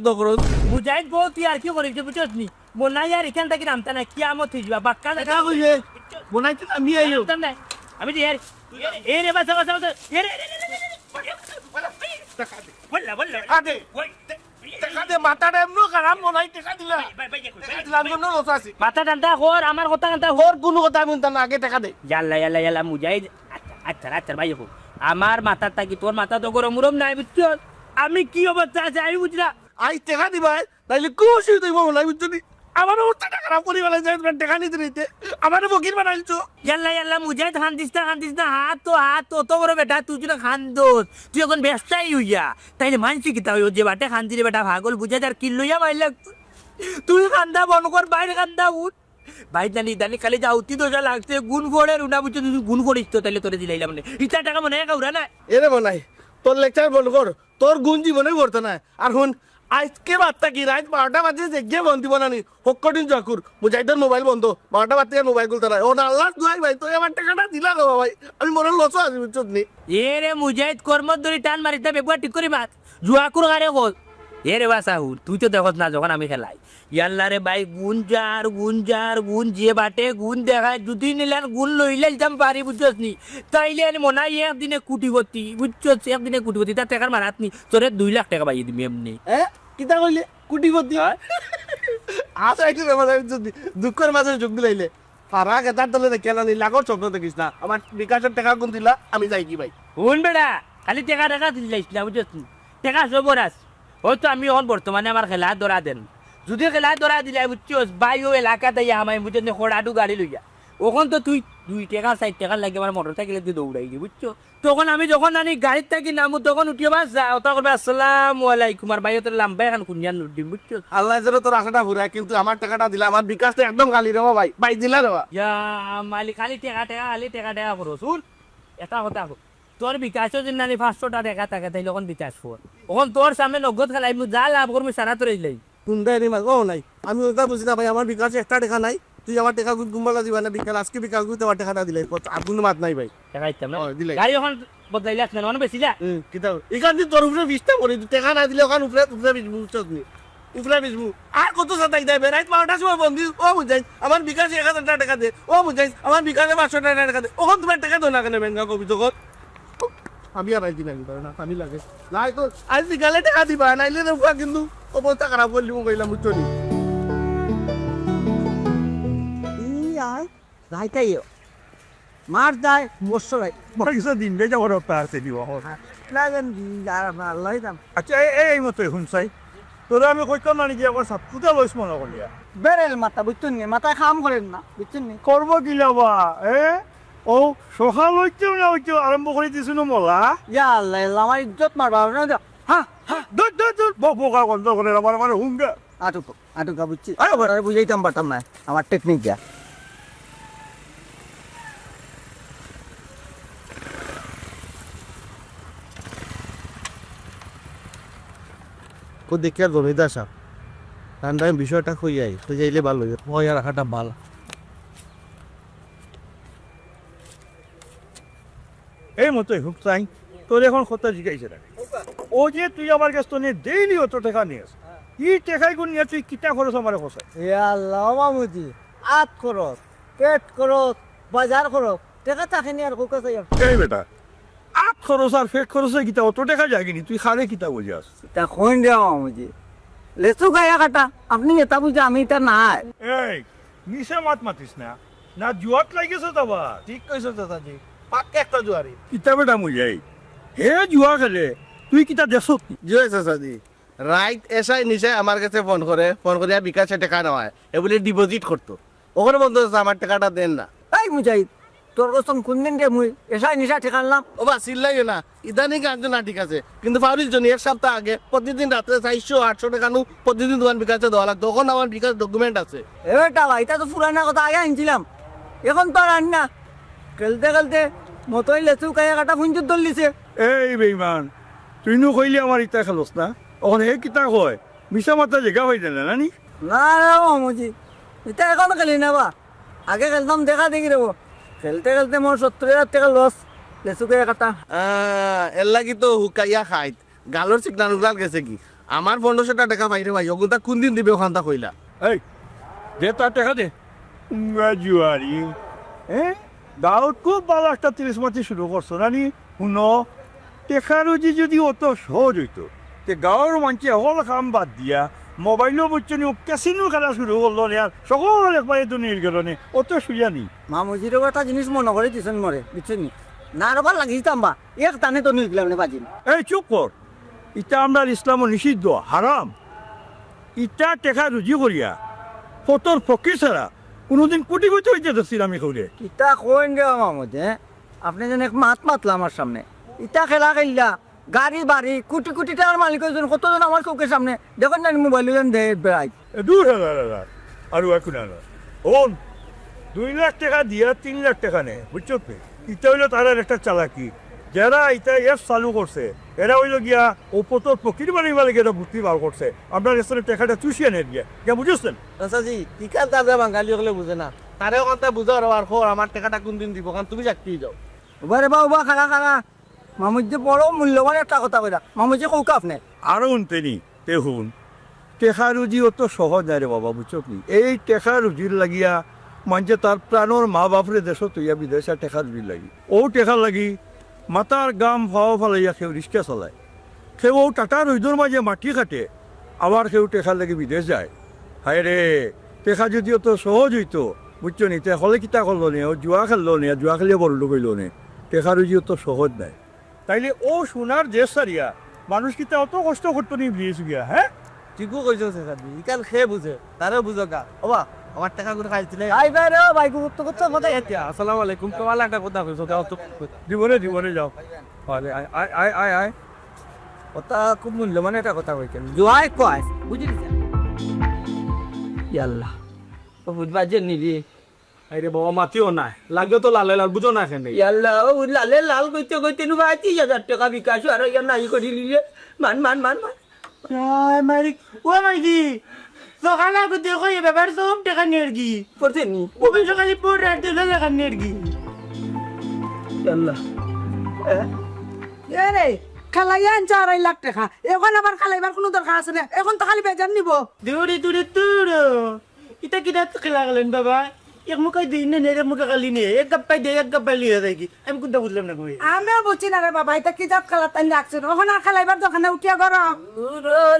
দাও করো বুঝাই গো তুই আর কি করিস বুঝছিস নি মনে আর এখান থেকে নামতা না কিয়ামত হয়ে যাবা বাক্কা টাকা কইছে বনাইতে আমি আইও আমি যে এ রে বাসা বাসা এ রে বল্লা বল্লা আদে টাকা দে মাথাটা এমনো খারাপ মনাই টাকা দিলা দিলাম জন্য লসাছি মাথা টানটা কর আমার কথা টানটা ওর কোনো কথা আমি না আগে টাকা দে ইয়াল্লা মুজাহিদ আচ্ছা ভাই দেখো আমার মাথা থাকি তোর মাথা তো গরম মুরম নাই বুঝছো আমি কি অবস্থা আছে আমি বুঝলা আই টাকা দিবা তাইলে খুব অসুবিধা হইব মনে বুঝছো নি আমার অবস্থাটা খারাপ করি বেলা যায় টাকা নিতে নিতে আমার ফকির বানাইছো ইয়াল্লা মুজাহিদ খান দিস না হাত তো অত বড় বেটা তুই যদি খান দোস তুই এখন ব্যবসায়ী হইয়া তাইলে মানছি কি তা যে বাটে খান দিলে বেটা ভাগল বুঝাই আর কিল লইয়া মাইলা তুই খান্দা বন কর বাইরে খান্দা উঠ বাইর দানি খালি যা উত্তি দোষা লাগছে গুণ ফোড়ে রুনা বুঝছো তুই গুণ করিস তো তাইলে তোরে দিলাইলাম মানে ইটা টাকা মনে হয় কাউরা না এরে মনাই তোর লেকচার বন্ধ কর তোর গুণ জীবনে করতে না আর শুন আজকে বার্তা কি রাত 12টা বাজে যে গিয়ে বন্ধ বানানি হকদিন জাকুর মুজাহিদের মোবাইল বন্ধ 12টা বাজে মোবাইল খুলতে নাই ও আল্লাহ দুয়াই ভাই তুই আমার টাকাটা দিলা গো ভাই আমি মনে লস আছি বুঝছো নি এ রে মুজাহিদ কর্মত ধরি টান মারিতে বেগুয়া ঠিক করি মাত জুয়াকুর গারে কল এ রে বাসা হুর তুই তো দেখত না যখন আমি খেলাই ইয়াল্লা রে ভাই গুণ যে বাটে গুণ দেখায় যদি নিলেন গুণ লইলে যাম পারি বুঝছস নি তাইলে মনে হয় একদিনে কুটিপতি বুঝছস একদিনে কুটিপতি তার টাকার মারাত নি তোরে 2 লাখ টাকা পাইয়ে দিবি এমনি কিতা কইলে কুটিপতি হয় আচ্ছা একটু ব্যাপার দুঃখের মাঝে যোগ দিলাইলে ফারা গেতার তলে কেন নি লাগর স্বপ্ন দেখিস না আমার বিকাশের টাকা কোন দিলা আমি যাই কি ভাই শুন বেড়া খালি টাকা দিলাইস না বুঝছস নি টাকা সবর আছে হয়তো আমি এখন বর্তমানে আমার খেলা ধরা দেন যদি খেলা ধরা দিলে বুঝছস বাইও এলাকাতে আমায় বুঝছস খোড়াটু গাড়ি লইয়া ওখান তো তুই 2 টাকা 4 টাকা লাগে আমার মোটর সাইকেলে দিয়ে দৌড়াই গিয়ে বুঝছো তখন আমি যখন জানি গাড়ির থাকি নামু তখন উঠিয়ে বাস যা ওটা করবে আসসালামু আলাইকুম আর ভাই তোর লাম্বা এখন কুঞ্জান দিন বুঝছো আল্লাহ যেন তোর আশাটা ঘুরায়, কিন্তু আমার টাকাটা দিলা, আমার বিকাশটা একদম খালি রেবা ভাই, ভাই দিলা রেবা। ইয়া মালিক খালি টাকা খালি টাকা করো শুন এটা কথা কো তোর বিকাশও যদি নানি 500 টাকা থাকে তাই যখন বিকাশ কর তখন তোর সামনে নগদ খেলাই যা লাভ করবি সারা তোর এই কোনটাই রে মাল ও নাই, আমি ওটা বুঝি না ভাই, আমার বিকাশে একটা টাকা নাই, তুই আমার টাকা গুম্বালা দিবা না বিকাল, আজকে বিকাল করতে আমার টাকাটা দিলাই, আর কোনো মাত নাই ভাই। টাকা দিতাম না ও, দিলাই। গাড়ি এখন বদলাইলে আসলে মানে বেশি যা কিতাব এখান দিয়ে তোর উপরে বিশটা করে, টাকা না দিলে ওখানে উপরে বিজবু, চটনি উপরে বিজবু, আর কত সাতাই দেয় বেড়াই 12টার সময় বন্ধু, ও বুঝাই আমার বিকাশে 1000 টাকা দে, ও বুঝাই আমার বিকাশে 500 টাকা দে, ওখান তোমার টাকা দো না কেন ব্যাংকা কবি তখন আমি আর আইছি নাকি না আমি লাগে নাই তো আজ বিকালে টাকা দিবা, নাইলে না কিন্তু অবস্থা খারাপ করলি মো কইলাম বুঝছনি। যাইতাই মার যায় বছরাই মরে গেছে দিন বেজা বড় আছে দিব লাগেন আল্লাহ দাম আচ্ছা এই মতো এখন চাই তোরা আমি কইতাম না নাকি একবার সাতকুটা লইস মনে করিয়া বেরেল মাথা বুঝছেন নি মাথায় খাম করেন না বুঝছেন নি করবো কিলা বা ও সকাল হইতেও না হইতেও আরম্ভ করে দিছিল মলা ইয়া আল্লাহ আমার ইজ্জত মারবা না হ্যাঁ দূর দূর দূর বোকা গন্ধ করে আমার আমার হুঙ্গা আটুকা বুঝছি আরে বুঝাইতাম পারতাম না আমার টেকনিক যা ও দেখে আর জমিদার সাহেব ঠান্ডা বিষয়টা কইয়াই তো যাইলে ভালো হইবে, ময়া রাখাটা ভালো এই মতোই হুক চাই তোর এখন কথা জিজ্ঞাসা রাখ ও যে তুই আমার কাছ থেকে ডেইলি অত টাকা নিয়ে আস কি টাকাই গুণ নিয়ে তুই কিতা খরচ আমার খসাই ইয়া আল্লাহ মামুজি আত খরচ পেট খরচ বাজার খরচ টাকা থাকেনি আর কোকা চাই এই বেটা আপ খরচ আর ফেক খরচে কিতা অত টাকা যায় কিনি তুই খারে কিতা বুঝে আস তা কোন দেওয়া মামুজি লেসু গায়া কাটা আপনি এটা বুঝে আমি এটা নাই এই নিশে মাত মাতিস না না জুয়াত লাগিয়েছে তবা ঠিক কইছো চাচাজি, পাক্কা একটা জুয়ারি কিতা বেটা মুজাই হে জুয়া খেলে তুই কিতা দেশ জুয়ে চাচাজি রাইট এসআই নিচে আমার কাছে ফোন করে বিকাশে টাকা নেওয়ায় এগুলি ডিপোজিট করতো, ওখানে বন্ধ হচ্ছে আমার টাকাটা দেন না। এই মুজাহিদ তোর কসম কোন দিন রে মুই এসাই নিশা ঠেকানলাম ও বা চিল্লাইও না, ইদানিং কাজ না ঠিক আছে, কিন্তু ফাউরির জন্য এক সপ্তাহ আগে প্রতিদিন রাত্রে 400-800 টাকা নু প্রতিদিন দোকান বিকাশে দেওয়া লাগতো, তখন আমার বিকাশ ডকুমেন্ট আছে। এবারটা ভাই এটা তো পুরানা কথা আগে আনছিলাম এখন তো আর আন না খেলতে খেলতে মতোই লেসু গায়া কাটা ফুঞ্জুর দলিছে এই বেইমান তুই নু কইলি আমার ইটা খেলোস না ওখানে হে কিতা কয় মিশা মাথা জেগা হয়ে যায় না নি না রে মামুজি এটা এখন খেলি না বা আগে খেলতাম দেখা দেখি রেবো খেলতে খেলতে মোর 70,000 টাকা লস লেসু গায়া কাটা এর লাগি তো হুকাইয়া খাইত গালোর সিগনাল উগলাল গেছে কি আমার 1500 টাকা পাইরে ভাই, ওগুলো কোন দিন দিবে ওখান তা কইলা। এই দে তার টাকা দে জুয়ারি গাঁৱত খুব ভালো একটা 30 মাতি শুরু করছো না নি শুনো টেকারুজি যদি অত সহজ হইতো তে গাঁৱৰ মানুষে সকল কাম বাদ দিয়া মোবাইলও বুঝছো নি ক্যাসিনো খেলা শুরু করলো নে আর সকল একবারে তো নিয়ে গেল নে অত সুজা নি মামুজির একটা জিনিস মনে করে দিছেন মরে বুঝছেন নি না রবার লাগিয়েছিতাম বা এক টানে তো নিয়ে না বাজিন এই চুপ কর ইটা আমরা ইসলাম নিষিদ্ধ হারাম ইটা টেকা রুজি করিয়া ফটোর ফকির ছাড়া কোনোদিন কোটি কোটি হইতে ধরছিল আমি করে ইটা কইন রে মামুজি আপনি যেন এক মাত মাতলা আমার সামনে ইটা খেলা খেললা গাড়ি বাড়ি কোটি কোটি টাকার মালিক হয়েছেন কতজন আমার চোখের সামনে দেখেন না মোবাইল দে বেড়াই দূর হাজার আর এখন ওন 2 লাখ টাকা দিয়া 3 লাখ টাকা নে বুঝছো তো ইটা হইলো তার একটা চালাকি যারা এটা এফ চালু করছে এরা হইলো গিয়া ওপতর ফকির বানিবার লাগে এটা বুদ্ধি বার করছে আপনার রেস্টুরেন্ট টাকাটা চুষিয়ে নেন গিয়া বুঝছেন চাচাজি ইকাল তাদের বাঙালি হলে বুঝে না, তারে ওখান তা বুঝো আর খোর আমার টাকাটা কোন দিন দিব, কারণ তুমি চাকরি যাও। ওবারে বা ওবা খারা খারা মামুজি বড় মূল্যবান একটা কথা কইরা মামুজি কৌকা আপনি আরো উনতেনি তেহুন টেকা রুজি অত সহজ নাই রে বাবা বুঝছো কি এই টেকা রুজির লাগিয়া মানুষে তার প্রাণর মা বাপরে দেশ তৈয়া বিদেশে টেকা রুজির লাগি ও টেকা লাগি মাতার গাম ভাও ফালাইয়া কেউ রিক্সা চালায় কেউ টাটা রইদর মাঝে মাটি কাটে আবার কেউ টেকা লাগি বিদেশ যায় হায় রে টেকা যদি অত সহজ হইতো বুঝছো নি তে হলে কিতা করলো নে ও জুয়া খেললো নে জুয়া খেলিয়ে বড় লোক হইলো নে টেকা রুজি অত সহজ নাই তাইলে ও সোনার দেশ সারিয়া মানুষ কিতা অত কষ্ট করতো নি বিয়েছে গিয়া হ্যাঁ ঠিকও কইছো চাচাজি, ইকাল খেয়ে বুঝে তারে বুঝো গা। ওবা আমার টাকা করে খাইছিলে আই ভাই রে ভাই গুরুত্ব করতে কোথায় যেতে আসসালামু আলাইকুম তোমার একটা কথা কইছো দাও তো জীবনে যাও আয় আয় আয় আয় আয় কথা খুব মূল্যবান একটা কথা কইছেন জয় কয় বুঝলি ইয়াল্লা ও বুঝবা যে নিলি আরে বাবা মাতিও নাই লাগবে তো লাল লাল বুঝো না কেন ইয়াল্লা ও লালে লাল কইতে কইতে নু ভাই 30,000 টাকা বিকাশ আর ইয়া নাই করি লিলে মান মান মান মান আয় মারি ও মারি সকালে আগে দেখো এই ব্যাপার সব টাকা নিয়ে গি করতে নি ও সকালে পড়ে আর টাকা নিয়ে গি ইয়াল্লা এ রে খালাই আনছে 2.5 লাখ টাকা এখন আবার খালাইবার কোনো দরকার আছে না এখন তো খালি বেজান নিব দূরে দূরে দূরে এটা কি দাঁত খেলা গেলেন বাবা এক মুখে দিন না এক মুখে খালি নিয়ে এক গাপ্পাই দিয়ে এক গাপ্পাই লিয়ে দেখি আমি কোনটা বুঝলাম না কই আমিও বুঝছি না রে বাবা এটা কি জাত খালা তাই রাখছে এখন আর খালাইবার দোকানে উঠিয়া করো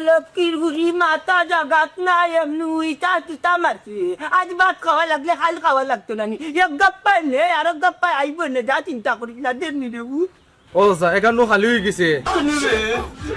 লক্ষ্মীর বুড়ি মাথা জাগাত না এমনি উইটা তুতা মারছি আজ ভাত খাওয়া লাগলে খাল খাওয়া লাগতো না নি এক গাপ্পা নে আর এক গাপ্পা আইব না যা চিন্তা করিস না দেন নি রে ও স্যার এখানে খালি হয়ে গেছে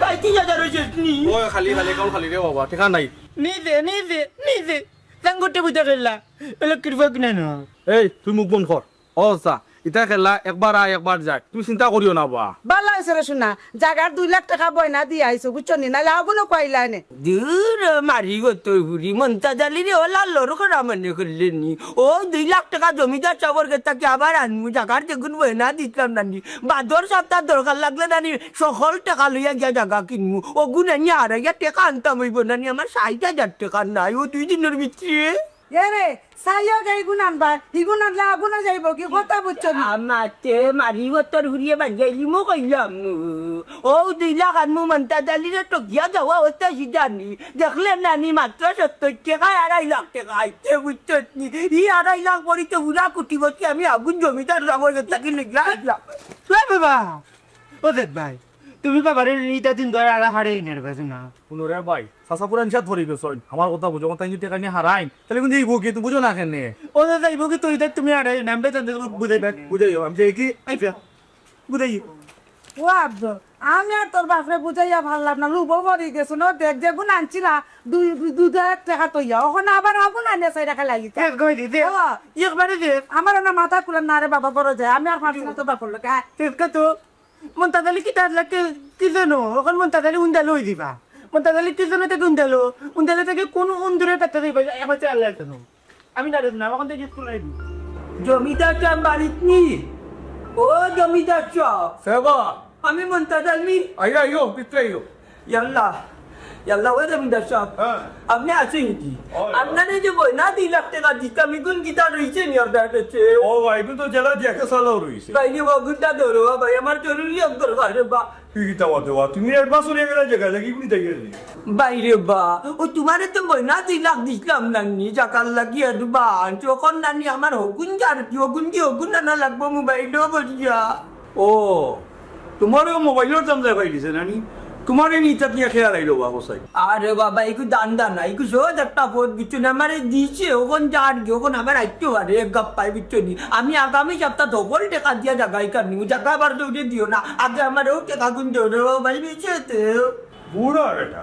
30,000 হয়েছে নি ও খালি খালি কাউ খালি রে বাবা ঠিকা নাই নিজে সাঙ্গতে বুঝা গেলা এলো কৃপা কিনা না এই তুই মুখ বন্ধ কর ও স্যার এটা খেলা একবার আয় একবার যায় তুমি চিন্তা করিও না বা ভালো হয়েছে রে শোনা জাগার 2 লাখ টাকা বয়না দিয়ে আইছো বুঝছো নি নাহলে আগুনো কইলা নে দূর মারি গো তোর বুড়ি মনটা জালি রে ও লাল করা মানে করলে নি ও 2 লাখ টাকা জমিদার চাবর কে তাকে আবার আনমু জাগার যেগুন বয়না দিতাম নানি বাদর সপ্তাহ দরকার লাগলে নানি সকল টাকা লইয়া গিয়া জাগা কিনমু ও গুণ আনি আর টাকা আনতাম হইব নানি আমার 60,000 টাকা নাই ও 2 দিনের ভিতরে এ রে সাইয়া গাই গুণ আনবা হিগুণ আনলে আগুনো যাইব কি কথা বুঝছো নি আমাতে মারিব তোর ঘুরিয়ে বাজাইলি মো কইলাম ও 2 লাখ আনমু মনটা জালি রে তো গিয়া যাওয়া হতে সিজানি দেখলে নানি মাত্র 70 টাকা 2.5 লাখ টাকা আইতে বুঝছো নি এই 2.5 লাখ পরি তো উড়া কুটিবতি আমি আগুন জমিদার রাবর থাকি লাগলাম বাবা ও দেখ ভাই তুমি বাবারে নিতা দিন ধরে আর হারে এনে রাখছো না পুনরে ভাই সাসা পুরান সাথ ধরে গেছো আমার কথা বুঝো কথা যদি টাকা নিয়ে হারাইন তাহলে কিন্তু এই বকে তুমি বুঝো না কেন ও দাদা এই বকে তুই তুমি আর নামবে তো বুঝাইও আমি যে কি আইফা বুঝাই ও আব্দ আমি আর তোর বাপরে বুঝাইয়া ভাবলাম না লুবো ভরি গেছো না দেখ যে গুণ আনছিলা 2 টাকা তৈয়া ওখানে আবার আগুন আনে 4 টাকা লাগি এক গই দিতে একবারে দে আমার না মাথা খুলে না রে বাবা বড় যায় আমি আর পারছি না তো বাপর লোক তেকা তো মন্তাদালি কি তার লাগে কি জানো ওখান মন্তাদালি উন্দালো হই দিবা মন্তাদালি কি জানো থেকে উন্দালে থেকে কোন উন্দুরে পেতে দিবা একবার চাল লাগতো আমি না না ওখান থেকে স্কুল আইবি জমিদার চাম বাড়িত নি ও জমিদার চাপ সেবা আমি মন্তাজালমি আইও আইও পিত্রে আইও ইয়াল্লা ইয়াল্লা ওই জমিদার সাহেব আপনি আছেন কি আপনার এই যে বইনা 2 লাখ টাকা দিতাম এগুন গীতা রয়েছে নি আপনার কাছে ও ভাই তো জেলা দেখে চালাও রয়েছে বাইরে বগুনটা ধরো ভাই আমার জরুরি দরকার বা কি কিতা বলতে তুমি অ্যাডভান্স হয়ে গেলে জায়গা লাগি কি তাই গেলি বাইরে বা ও তোমারে তো বইনা 2 লাখ দিলাম নানি জাকাল লাগিয়ে দুবা যখন নানি আমার হগুন যার কি হগুন না লাগবো মোবাইলও বলিয়া ও তোমারও মোবাইলের দাম যায় পাইলিছে নানি তোমার এই নিতা নিয়ে খেয়াল আইলো বাবু সাই আরে বাবা একটু দান না একটু সহজ একটা পথ বিচ্ছু না আমারে দিয়েছে ওখন যার কি ওখন আমার আইতে পারে এক গাপ পাই বিচ্ছু নি আমি আগামী সপ্তাহ ধকল টাকা দিয়া জাগাই কানি জাগা বার দৌড়ে দিও না আগে আমার ও টাকা গুন দৌড়ে ভাই বিছে বুড়া এটা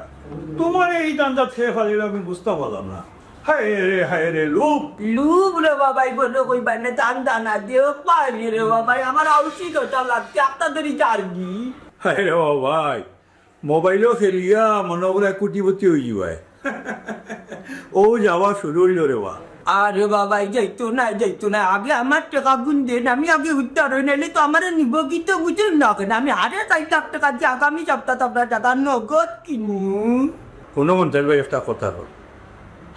তোমার এই দামটা খেয়ে ফেলিল আমি বুঝতে পারলাম না হায় রে লোক লুব রে বাবাই বলো কই বাইনে দান না দেও পারি রে বাবাই আমার আউসিকতা লাগছে আপনাদেরই জার্গি হায় রে ভাই মোবাইলও খেলিয়া মনে করে কোটিপতি হয়ে যাবাই ও যাওয়া শুরু হইল রে বা আরে বাবাই যাইতো না আগে আমার টাকা গুন দেন আমি আগে উত্তর হই নাইলে তো আমার নিব কি তো বুঝুন না কেন আমি 2.5 লাখ টাকা দিয়ে আগামী সপ্তাহ আপনার টাকা নগদ কিনু কোনো মন্ত্রের ভাই একটা কথা হল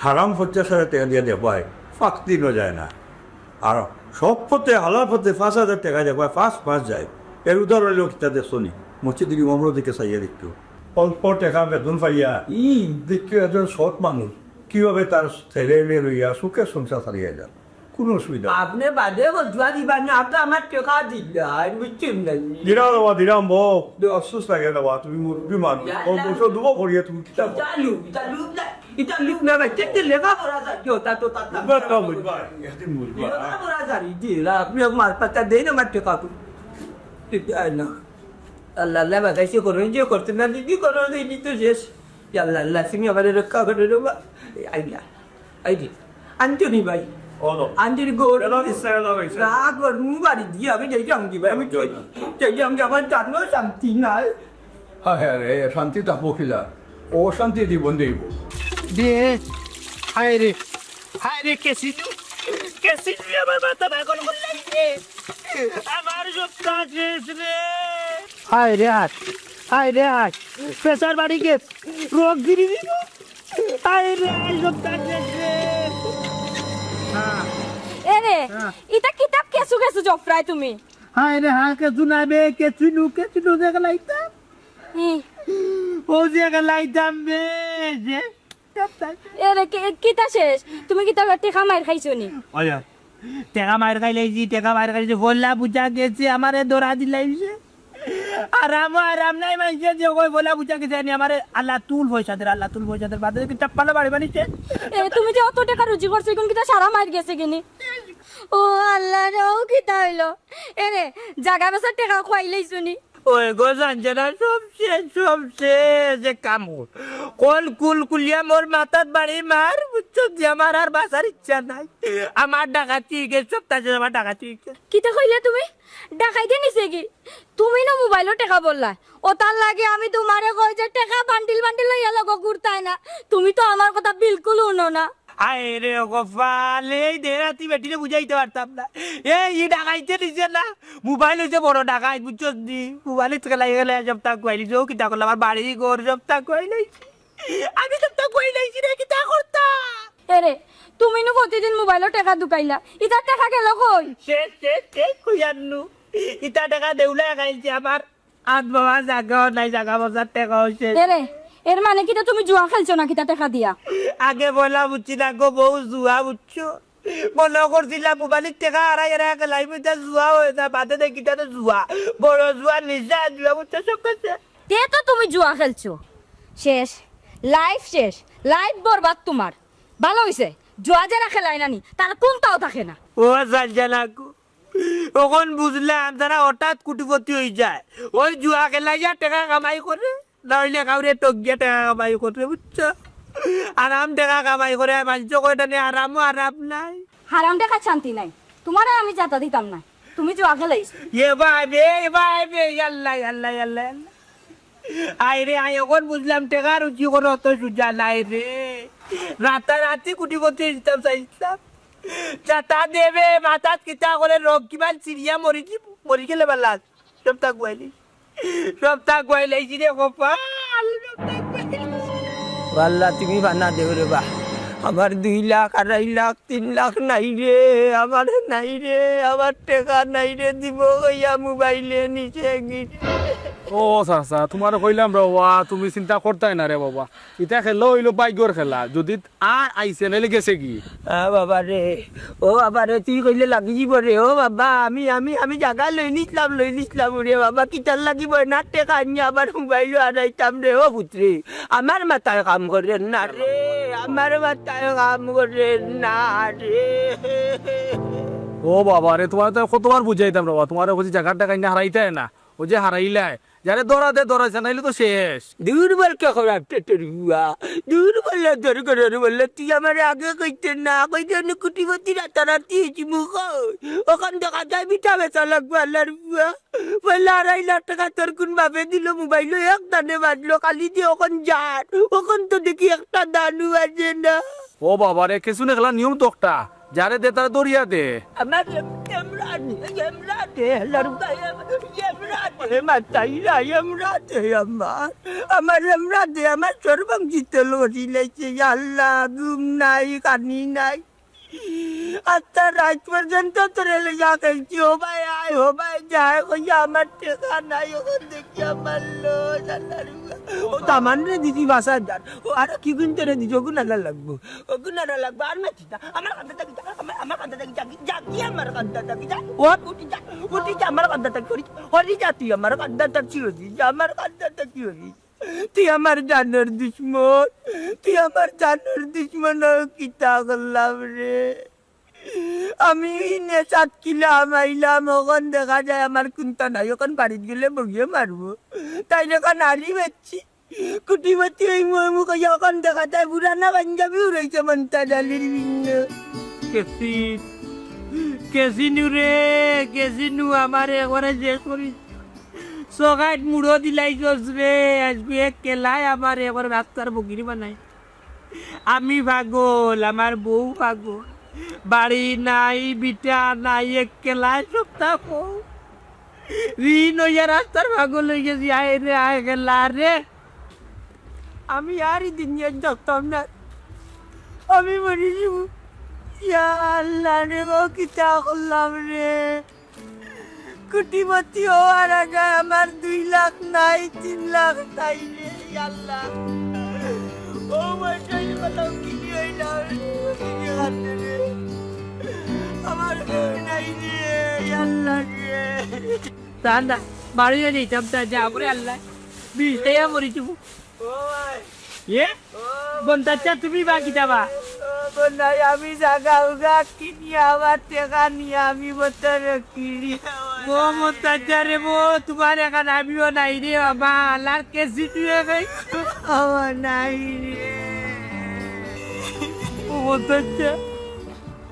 হারাম হত্যা সাথে টাকা দিয়ে দেবাই ফাঁক দিনও যায় না আর সব পথে হালাল পথে 5,000 টাকা দেবাই 5 যায় এর উদাহরণ হইল কিতা দেখছো নি মসজিদের ইমামর দিকে চাইয়া দেখতো অল্প টাকা বেতন পাইয়া দেখতে একজন সৎ মানুষ কিভাবে তার ছেলে মেয়ে লইয়া সুখে সংসার চালিয়ে যান কোনো অসুবিধা আপনি বাদে বজুয়া দিবা না আপনি আমার টাকা দিলেন বুঝছেন না দিলাম বউ অসুস্থ লাগে দেওয়া তুমি মুরব্বী মানুষ বছর দুবো করিয়া তুমি কিতাব এটা লুক না ভাই দেখতে লেখা পড়া যাচ্ছে ওটা তো তাতা একদিন বুঝবা লেখা পড়া যারি দিলা আপনি আমার পাতা দেন আমার টাকা না আল্লাহ আল্লাহ বাগাইছে করুন যে করতে না দিদি করো দিদি তো শেষ আল্লাহ আল্লাহ তুমি আমার রক্ষা করে দেবো আইডিয়া আন্তনি ভাই আন্টির গৌর না করমু বাড়ি দিয়ে আমি যাইতাম কি ভাই আমি যাইতাম কি আমার জানো শান্তি নাই হ্যাঁ রে শান্তি তাপো খিলা ও শান্তি জীবন দেব দে হায় রে কেসি আমার মাথা বেগন লাগছে আমার সপ্তাহ শেষ রে হায় রে হাত প্রেসার বাড়ি গেছ রোগ গিরি দিব হায় রে সপ্তাহ শেষ রে এরে ইটা কিতাব কেসু কেসু জফরাই তুমি হায় রে কেসু নাবে কেসু নু জায়গা লাইতাম ও জায়গা লাইতাম বে যে এরে কিতা শেষ তুমি কিতাব টেকা মার খাইছো নি টেকা মার খাইছি বললা বুঝা গেছে আমারে দৌড়া দিলাইছে আরাম নাই মাইছে যে কই বলা বুঝা গেছে আমি আমারে আল্লাহ তুল পয়সা দে বাদে কি চাপ্পালা বাড়ি বানিছে তুমি যে অত টাকা রুজি করছো এখন কিতা সারা মার গেছে কিনি ও আল্লাহ রে ও কিতা হইলো এরে জাগা বেসা টাকা খাইলাইছো নি ওই গো জানজনা সব শেষ যে কাম কুল কুলিয়া মোর মাথাত বাড়ি মার বুঝছো যে আমার আর বাসার ইচ্ছা নাই আমার ডাকাতি গেছে সপ্তাহ আমার ডাকাতি কিতা কইলে তুমি ডাকাইতে নিছে কি তুমি না মোবাইলও টাকা বললা ও তার লাগে আমি তোমারে কই যে টাকা বান্ডিল লইয়া লগো ঘুরতাই না তুমি তো আমার কথা বিলকুল শুনো না আয় রে গোপাল এই দেরাতি বেটিরে বুঝাইতে পারতাম না এই ডাকাইতে দিছে না মোবাইল হইছে বড় ডাকাই বুঝছো দি মোবাইল থেকে লাগে গেলে সপ্তাহ কইলি যো কিতা করলাম আমার বাড়ি ঘর সপ্তাহ কইলাইছি আমি সপ্তাহ কইলাইছি রে কিতা করতা এরে তুমি নু প্রতিদিন মোবাইলও টাকা ঢুকাইলা ইতার টাকা গেল কই শেষ কইয়ানু ইতা টাকা দেউলা খাইছে আমার আট বাবা জাগা বজার টাকা হইছে এরে এর মানে কিটা তুমি জুয়া খেলছো না কিতা টাকা দিয়া আগে বলা বুঝছি না গো বউ জুয়া বুঝছো মনে করছিলাম মোবাইলের টাকা আড়াই লাইফ জুয়া হয়ে যায় বাদে দেখি তো জুয়া বড় জুয়া নিজা জুয়া বুঝছো সব কাছে তে তো তুমি জুয়া খেলছো শেষ লাইফ বরবাদ তোমার ভালো হইছে জুয়া যারা খেলাই নানি তারা কোনটাও থাকে না ও জানাকু তখন বুঝলাম তারা হঠাৎ কুটিপতি হয়ে যায় ওই জুয়া খেলাই যা টাকা কামাই করে নইলে কাউরে টকিয়া টাকা কামাই করে বুঝছো আরাম টাকা কামাই করে মানুষ কয়টা নিয়ে আরামও আরাম নাই হারাম টাকা শান্তি নাই তোমার আমি যাতা দিতাম না তুমি জুয়া খেলাইছো এ ভাইবে আল্লাহ আইরে আই এখন বুঝলাম টাকা রুচি করে অত সুজা নাই রে রাতারাতি কুটিপতি দিতাম চাইছিলাম যাতা দেবে মাথাত কিতা করে রোগ কিমান চিড়িয়া মরি গেলে পারলা সপ্তাহ গুয়াইলাইছি রে কপাল আল্লাহ তুমি বানা দেও রে বা আমার 2 লাখ 2.5 লাখ 3 লাখ নাই রে আমার নাই রে আমার টাকা নাই রে দিব কইয়া মোবাইলে নিচে গিয়ে ও চাচা তোমার কইলাম বাবা তুমি চিন্তা করতাই না রে বাবা ইটা খেলো হইলো বাইগর খেলা যদি আর আইসে নাইলে গেছে কি বাবা রে ও বাবা রে তুই কইলে লাগি যাব রে ও বাবা আমি জায়গা লই নিছিলাম রে বাবা কিতার লাগিব না টাকা আনি আবার মোবাইল আড়াইতাম রে ও পুত্রে আমার মাথায় কাম করে না রে আমার মাথায় কাম করে না রে ও বাবা রে তোমার তো কতবার বুঝাইতাম বাবা তোমার বুঝি জায়গার টাকা না হারাইতে না ও যে হারাইলাই যারে দৌড়াইছে নাইলে তো শেষ দুর্বল কে খারাপ তোর বুয়া দুর্বল তোর করে বললে তুই আমার আগে কইতে না কইতে না কুটিপতি রাতারাতি হয়েছি মুখ ওখান টাকা যাই বিটা বেচা লাগবো আল্লাহর বুয়া বললে 2.5 লাখ টাকা তোর কোন ভাবে দিল মোবাইল এক দানে বাজলো কালি দিয়ে ওখান যান ওখান তো দেখি একটা দানু আছে না ও বাবা রে কিছু না খেলা নিয়ম তো একটা যারে দে তারা দরিয়া দে আমার এমরাতে লড়কায় এমরাতে মাতাইরা এমরাতে আমার এমরাতে আমার সর্বঙ্গিত লড়ি লাইছে আল্লাহ ঘুম নাই কানি নাই আচ্ছা রাত পর্যন্ত তোরে লেগা খেলছি ও ভাই যায় কইয়া আমার টাকা নাই ওখান দেখি আমার লোক ও তামান রে দিদি বাসা যান ও আর কি গুনতে রে দিদি ওগুন আনা লাগবো আর মাছি না আমার কান্দা থাকি আমার কান্দা থাকি জাগি আমার কান্দা থাকি যা ও উঠি যা আমার কান্দা থাকি হরি যা তুই আমার কান্দা থাকি হরি যা আমার কান্দা থাকি হরি তুই আমার জানের দুশ্মন কিতা করলাম রে আমি নেশাত কিলাম আইলাম ওখান দেখা যায় আমার কোনটা নাই ওখান বাড়িতে গেলে বগিয়ে মারবো তাই এখন আলি বেচছি কুটিমতি ওই মুখ যখন দেখা যায় পুরানা পাঞ্জাবি উড়াইছে মন্তা ডালির ভিন্ন কেসিনু রে কেসিনু আমার একবারে শেষ করি সকাট মুড়ো দিলাইছস রে আজকে এক কেলায় আমার একবার রাস্তার বগিরি বানাই আমি পাগল আমার বউ পাগল বাড়ি নাই বিটা নাই এক কেলায় সপ্তাহ ঋণ হইয়া রাস্তার পাগল হয়ে গেছি আয় রে আয় গেলা রে আমি আর এই দুনিয়া দেখতাম না আমি মরে যাব ইয়া আল্লাহ রে বাবা কিতা করলাম রে কুটিমতি হওয়ার আগে আমার 2 লাখ নাই 3 লাখ নাই রে ইয়া আল্লাহ ও মাইটাই বলো কি হইলাম রে আমার কেউ নাই রে ইয়া আল্লাহ রে তান্দা বাড়ি যেতাম তা যাবরে আল্লাহ 20 টাকা মরি যাব ও ভাই এ বন্তাচ্চা তুমি বাকি যাবা বন্ধাই আমি জাগা উগা কিনি আমার টাকা নিয়ে আমি বতর কিনি ও মতাচ্চা রে বো তোমার এখানে আমিও নাই রে বাবা আল্লাহর কেসি তুই গাই আমার নাই রে ও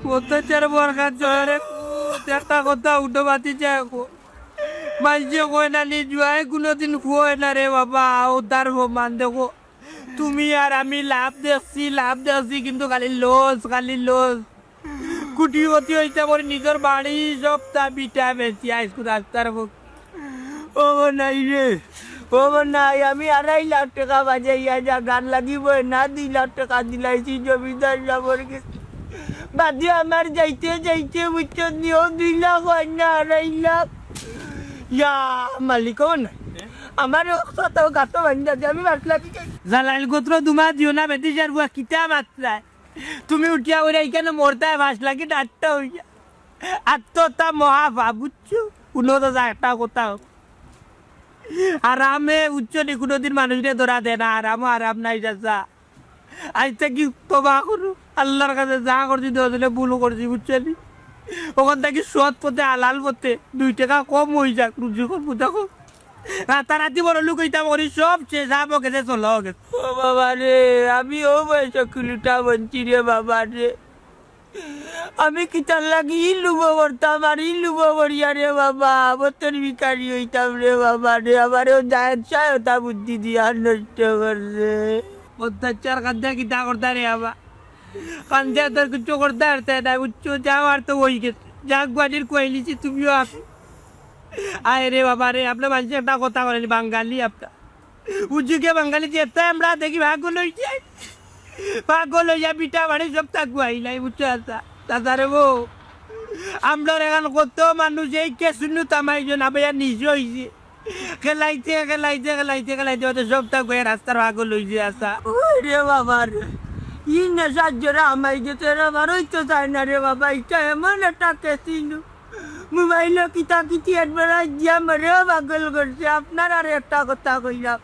মতাচ্চার বরকার জরে একটা কথা উঠো বাতি যায় মাঝে কয় না নি জুয়াই কোনোদিন খুয় না রে বাবা ও তার মান দেখো তুমি আর আমি লাভ দেখছি কিন্তু খালি লস কুটিপতি হইতে পরে নিজের বাড়ি সবটা বিটা বেশি আইসকু রাস্তার বুক ও নাই রে ও নাই আমি 2.5 লাখ টাকা বাজাইয়া যা গান লাগিব না 2 লাখ টাকা দিলাইছি জমিদার যাবর গেছে বাদে আমার যাইতে বুঝছো নিও 2 লাখ হয় না 2.5 লাখ ইয়া মালিক নাই আমার সাথে গাতো বান্ধা দিয়ে আমি বাসলা জালাইল গোত্র দুমা দিও না বেটি যার বুয়া কিতা মাত্রায় তুমি উঠিয়া ওরা এখানে মরতায় বাস লাগি ডাটটা হইয়া আত্মতা মহা বুঝছো কোনো তো একটা কথা আরামে উচ্চ নি কোনোদিন মানুষকে ধরা দেয় না আরাম নাই যাচ্ছা আজ থেকে তবা করু আল্লাহর কাছে যা করছি দিলে ভুল করছি বুঝছো নি ওখান থেকে সৎ পথে আলাল পথে 2 টাকা কম হয়ে যাক রুজি করবো দেখো রাতারাতি বড় লোক হইতা মরি সব শেষ আবো গেছে চলো গেছে ও বাবা রে আমি ও বয়স কিলোটা বঞ্চি রে বাবা রে আমি কিতার লাগি লুব করতাম আর লুব করিয়া রে বাবা বতর বিকারি হইতাম রে বাবা রে আমারও যায় চায়তা বুদ্ধি দিয়া নষ্ট করছে অত্যাচার কান্দা কিতা করতা রে বাবা কান্দা তোর কিছু করতে পারতে না উচ্চ যাওয়ার তো ওই গেছে যাক বাড়ির কইলিছি তুমিও আপনি আয় রে বাবা রে আপনার মানুষের একটা কথা বলেনি বাঙালি আপনার উজ্জুকে বাঙালি যেতে আমরা দেখি ভাগ্য লইয়া পিঠা বাড়ি সব থাকবো আইলাই বুঝছো তাছাড়া বউ আমরা এখানে কত মানুষ এই কে শুনু তামাইজন আবার নিজে হয়েছে খেলাইতে সব থাকবো রাস্তার ভাগ্য লইছে আসা ওই রে বাবা রে ই নেশার জোরে আমাই গেছে রে আমার হইতে চায় না রে বাবা এটা এমন একটা কেসিনু মোবাইলে কিতি একবার দিয়া মরেও পাগল করছে আপনার আর একটা কথা কইলাম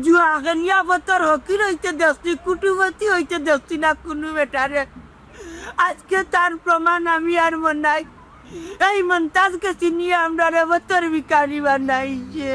জুয়া খেলিয়া বতর হকির হইতে দেখছি কুটুমতি হইতে দেখছি না কোনো বেটারে আজকে তার প্রমাণ আমি আর মনাই এই মন্তাজকে চিনিয়ে আমরা বতর বিকারি বানাইছে